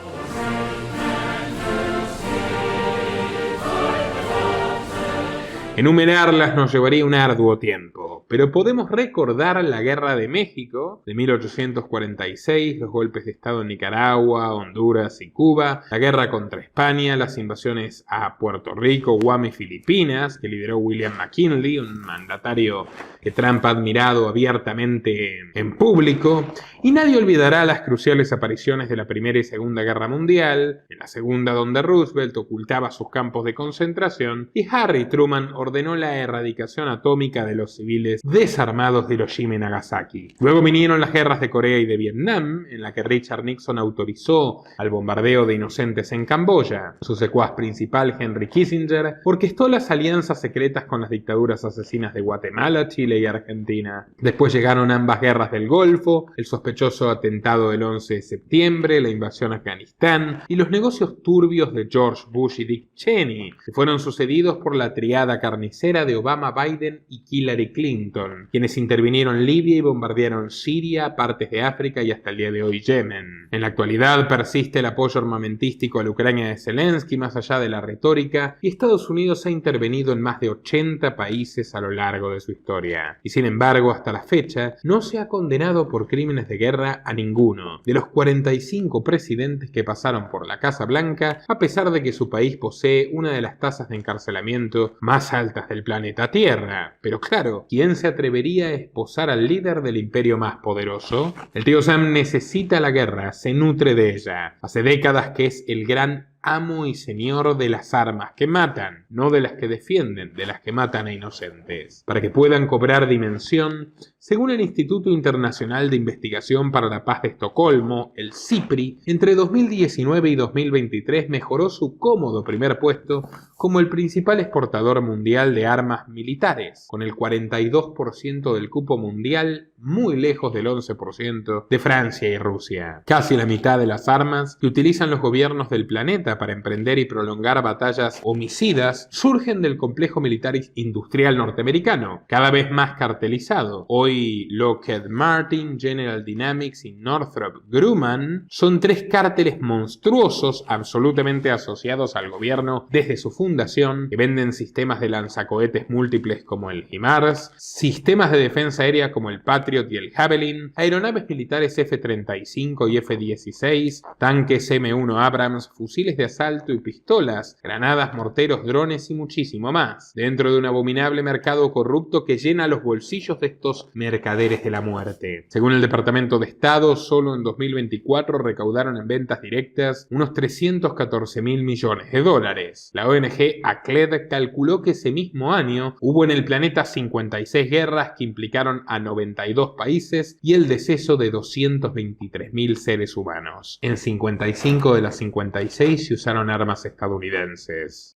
[SPEAKER 1] Enumerarlas nos llevaría un arduo tiempo, pero podemos recordar la Guerra de México de 1846, los golpes de Estado en Nicaragua, Honduras y Cuba, la guerra contra España, las invasiones a Puerto Rico, Guam y Filipinas, que lideró William McKinley, un mandatario que Trump ha admirado abiertamente en público, y nadie olvidará las cruciales apariciones de la Primera y Segunda Guerra Mundial, en la Segunda donde Roosevelt ocultaba sus campos de concentración y Harry Truman ordenó la erradicación atómica de los civiles desarmados de Hiroshima y Nagasaki. Luego vinieron las guerras de Corea y de Vietnam, en la que Richard Nixon autorizó al bombardeo de inocentes en Camboya. Su secuaz principal, Henry Kissinger, orquestó las alianzas secretas con las dictaduras asesinas de Guatemala, Chile y Argentina. Después llegaron ambas guerras del Golfo, el sospechoso atentado del 11 de septiembre, la invasión a Afganistán y los negocios turbios de George Bush y Dick Cheney, que fueron sucedidos por la triada carnicera de Obama, Biden y Hillary Clinton, quienes intervinieron en Libia y bombardearon Siria, partes de África y hasta el día de hoy Yemen. En la actualidad persiste el apoyo armamentístico a la Ucrania de Zelensky más allá de la retórica, y Estados Unidos ha intervenido en más de 80 países a lo largo de su historia. Y sin embargo, hasta la fecha, no se ha condenado por crímenes de guerra a ninguno de los 45 presidentes que pasaron por la Casa Blanca, a pesar de que su país posee una de las tasas de encarcelamiento más altas del planeta Tierra. Pero claro, ¿quién se atrevería a esposar al líder del imperio más poderoso? El tío Sam necesita la guerra, se nutre de ella. Hace décadas que es el gran amo y señor de las armas que matan, no de las que defienden, de las que matan a inocentes. Para que puedan cobrar dimensión, según el Instituto Internacional de Investigación para la Paz de Estocolmo, el CIPRI, entre 2019 y 2023 mejoró su cómodo primer puesto como el principal exportador mundial de armas militares, con el 42% del cupo mundial, muy lejos del 11% de Francia y Rusia. Casi la mitad de las armas que utilizan los gobiernos del planeta para emprender y prolongar batallas homicidas surgen del complejo militar industrial norteamericano, cada vez más cartelizado. Hoy Lockheed Martin, General Dynamics y Northrop Grumman son tres cárteles monstruosos absolutamente asociados al gobierno desde su fundación, que venden sistemas de lanzacohetes múltiples como el HIMARS, sistemas de defensa aérea como el Patriot y el Javelin, aeronaves militares F-35 y F-16, tanques M1 Abrams, fusiles de asalto y pistolas, granadas, morteros, drones y muchísimo más, dentro de un abominable mercado corrupto que llena los bolsillos de estos mercaderes de la muerte. Según el Departamento de Estado, solo en 2024 recaudaron en ventas directas unos 314.000 millones de dólares. La ONG ACLED calculó que ese mismo año hubo en el planeta 56 guerras que implicaron a 92 países y el deceso de 223.000 seres humanos. En 55 de las 56 se usaron armas estadounidenses.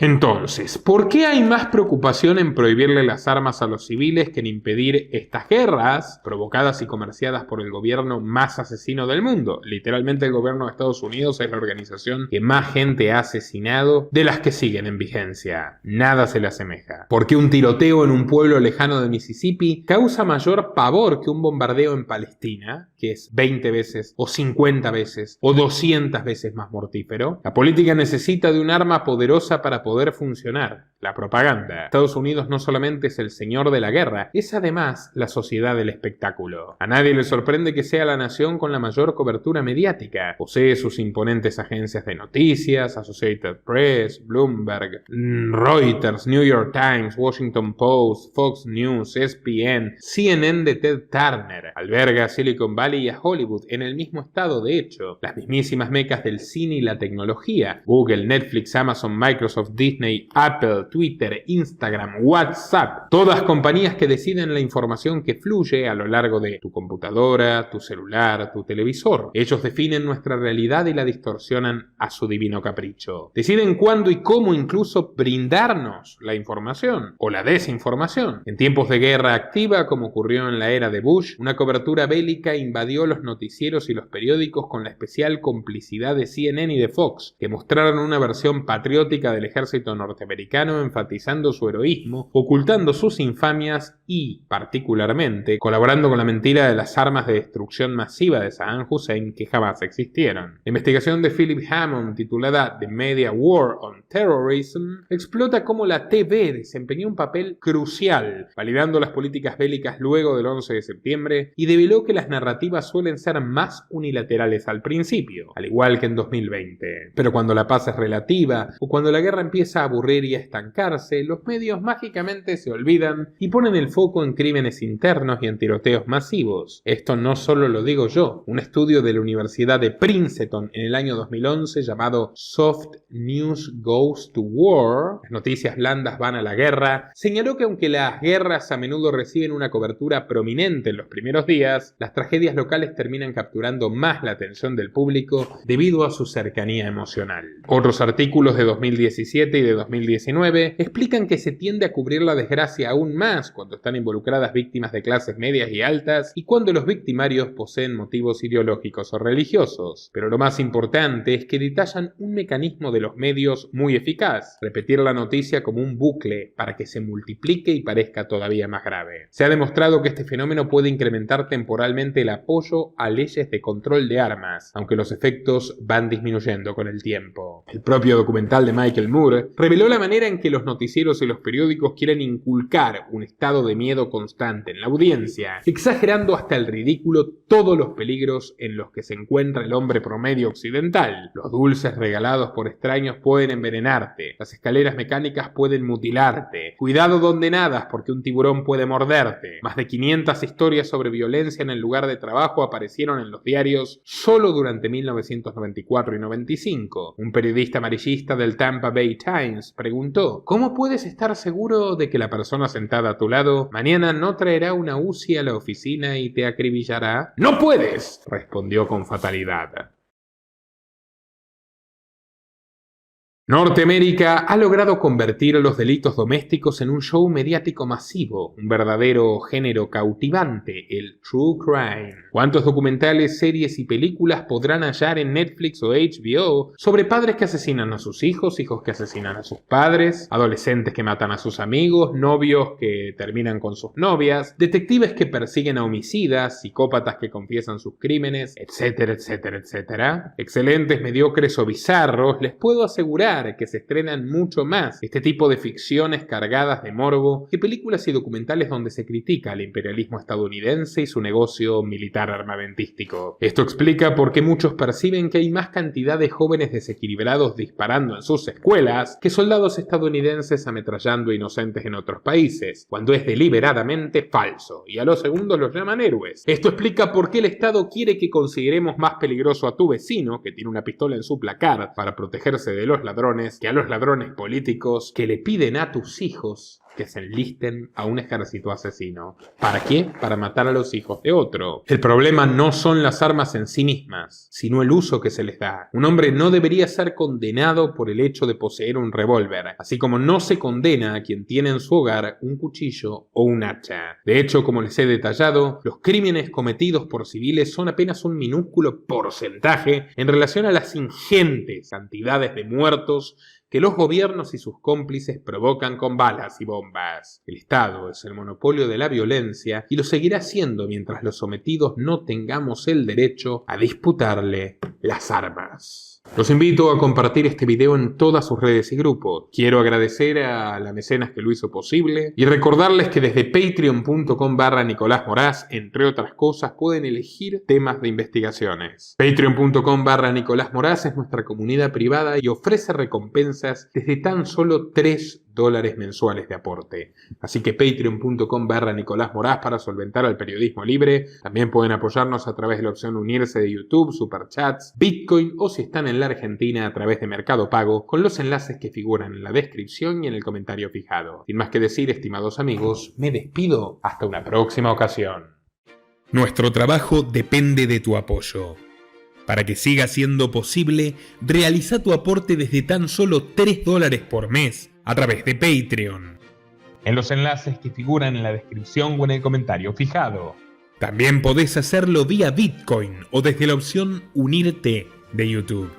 [SPEAKER 1] Entonces, ¿por qué hay más preocupación en prohibirle las armas a los civiles que en impedir estas guerras provocadas y comerciadas por el gobierno más asesino del mundo? Literalmente el gobierno de Estados Unidos es la organización que más gente ha asesinado de las que siguen en vigencia. Nada se le asemeja. ¿Por qué un tiroteo en un pueblo lejano de Mississippi causa mayor pavor que un bombardeo en Palestina, que es 20 veces o 50 veces o 200 veces más mortífero? La política necesita de un arma poderosa para poder funcionar: la propaganda. Estados Unidos no solamente es el señor de la guerra, es además la sociedad del espectáculo. A nadie le sorprende que sea la nación con la mayor cobertura mediática. Posee sus imponentes agencias de noticias, Associated Press, Bloomberg, Reuters, New York Times, Washington Post, Fox News, ESPN, CNN de Ted Turner. Alberga a Silicon Valley y a Hollywood en el mismo estado, de hecho. Las mismísimas mecas del cine y la tecnología: Google, Netflix, Amazon, Microsoft, Disney, Apple, Twitter, Instagram, WhatsApp. Todas compañías que deciden la información que fluye a lo largo de tu computadora, tu celular, tu televisor. Ellos definen nuestra realidad y la distorsionan a su divino capricho. Deciden cuándo y cómo incluso brindarnos la información o la desinformación. En tiempos de guerra activa, como ocurrió en la era de Bush, una cobertura bélica invadió los noticieros y los periódicos con la especial complicidad de CNN y de Fox, que mostraron una versión patriótica del ejército norteamericano, enfatizando su heroísmo, ocultando sus infamias y, particularmente, colaborando con la mentira de las armas de destrucción masiva de Saddam Hussein que jamás existieron. La investigación de Philip Hammond, titulada The Media War on Terrorism, explota cómo la TV desempeñó un papel crucial, validando las políticas bélicas luego del 11 de septiembre, y develó que las narrativas suelen ser más unilaterales al principio, al igual que en 2020. Pero cuando la paz es relativa, o cuando la guerra empieza empieza a aburrir y a estancarse, los medios mágicamente se olvidan y ponen el foco en crímenes internos y en tiroteos masivos. Esto no solo lo digo yo. Un estudio de la Universidad de Princeton en el año 2011 llamado Soft News Goes to War, las noticias blandas van a la guerra, señaló que aunque las guerras a menudo reciben una cobertura prominente en los primeros días, las tragedias locales terminan capturando más la atención del público debido a su cercanía emocional. Otros artículos de 2017 y de 2019 explican que se tiende a cubrir la desgracia aún más cuando están involucradas víctimas de clases medias y altas y cuando los victimarios poseen motivos ideológicos o religiosos. Pero lo más importante es que detallan un mecanismo de los medios muy eficaz: repetir la noticia como un bucle para que se multiplique y parezca todavía más grave. Se ha demostrado que este fenómeno puede incrementar temporalmente el apoyo a leyes de control de armas, aunque los efectos van disminuyendo con el tiempo. El propio documental de Michael Moore reveló la manera en que los noticieros y los periódicos quieren inculcar un estado de miedo constante en la audiencia, exagerando hasta el ridículo todos los peligros en los que se encuentra el hombre promedio occidental. Los dulces regalados por extraños pueden envenenarte, las escaleras mecánicas pueden mutilarte, cuidado donde nadas porque un tiburón puede morderte. Más de 500 historias sobre violencia en el lugar de trabajo aparecieron en los diarios solo durante 1994 y 95. Un periodista amarillista del Tampa Bay Times preguntó: ¿cómo puedes estar seguro de que la persona sentada a tu lado mañana no traerá una UCI a la oficina y te acribillará? ¡No puedes!, respondió con fatalidad. Norteamérica ha logrado convertir los delitos domésticos en un show mediático masivo, un verdadero género cautivante, el true crime. ¿Cuántos documentales, series y películas podrán hallar en Netflix o HBO sobre padres que asesinan a sus hijos, hijos que asesinan a sus padres, adolescentes que matan a sus amigos, novios que terminan con sus novias, detectives que persiguen a homicidas, psicópatas que confiesan sus crímenes, etcétera, etcétera, etcétera? Excelentes, mediocres o bizarros, les puedo asegurar que se estrenan mucho más este tipo de ficciones cargadas de morbo que películas y documentales donde se critica al imperialismo estadounidense y su negocio militar armamentístico. Esto explica por qué muchos perciben que hay más cantidad de jóvenes desequilibrados disparando en sus escuelas que soldados estadounidenses ametrallando inocentes en otros países, cuando es deliberadamente falso, y a los segundos los llaman héroes. Esto explica por qué el Estado quiere que consideremos más peligroso a tu vecino, que tiene una pistola en su placar para protegerse de los ladrones, que a los ladrones políticos que le piden a tus hijos que se enlisten a un ejército asesino. ¿Para qué? Para matar a los hijos de otro. El problema no son las armas en sí mismas, sino el uso que se les da. Un hombre no debería ser condenado por el hecho de poseer un revólver, así como no se condena a quien tiene en su hogar un cuchillo o un hacha. De hecho, como les he detallado, los crímenes cometidos por civiles son apenas un minúsculo porcentaje en relación a las ingentes cantidades de muertos que los gobiernos y sus cómplices provocan con balas y bombas. El Estado es el monopolio de la violencia y lo seguirá siendo mientras los sometidos no tengamos el derecho a disputarle las armas. Los invito a compartir este video en todas sus redes y grupos. Quiero agradecer a la mecenas que lo hizo posible y recordarles que desde patreon.com/Nicolás Moraz, entre otras cosas, pueden elegir temas de investigaciones. Patreon.com/Nicolás Moraz es nuestra comunidad privada y ofrece recompensas desde tan solo $3 mensuales de aporte. Así que patreon.com/Nicolás Moraz para solventar al periodismo libre. También pueden apoyarnos a través de la opción unirse de YouTube, Superchats, Bitcoin o si están en la Argentina a través de Mercado Pago con los enlaces que figuran en la descripción y en el comentario fijado. Sin más que decir, estimados amigos, me despido hasta una próxima ocasión.
[SPEAKER 10] Nuestro trabajo depende de tu apoyo. Para que siga siendo posible, realiza tu aporte desde tan solo $3 por mes a través de Patreon,
[SPEAKER 1] en los enlaces que figuran en la descripción o en el comentario fijado.
[SPEAKER 10] También podés hacerlo vía Bitcoin o desde la opción Unirte de YouTube.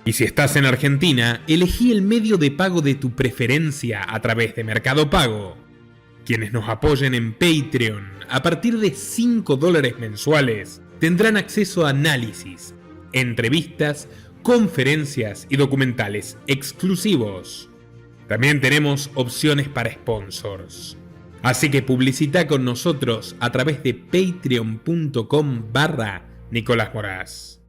[SPEAKER 10] Y si estás en Argentina, elegí el medio de pago de tu preferencia a través de Mercado Pago. Quienes nos apoyen en Patreon a partir de $5 mensuales tendrán acceso a análisis, entrevistas, conferencias y documentales exclusivos. También tenemos opciones para sponsors. Así que publicita con nosotros a través de patreon.com/Nicolás Moraz.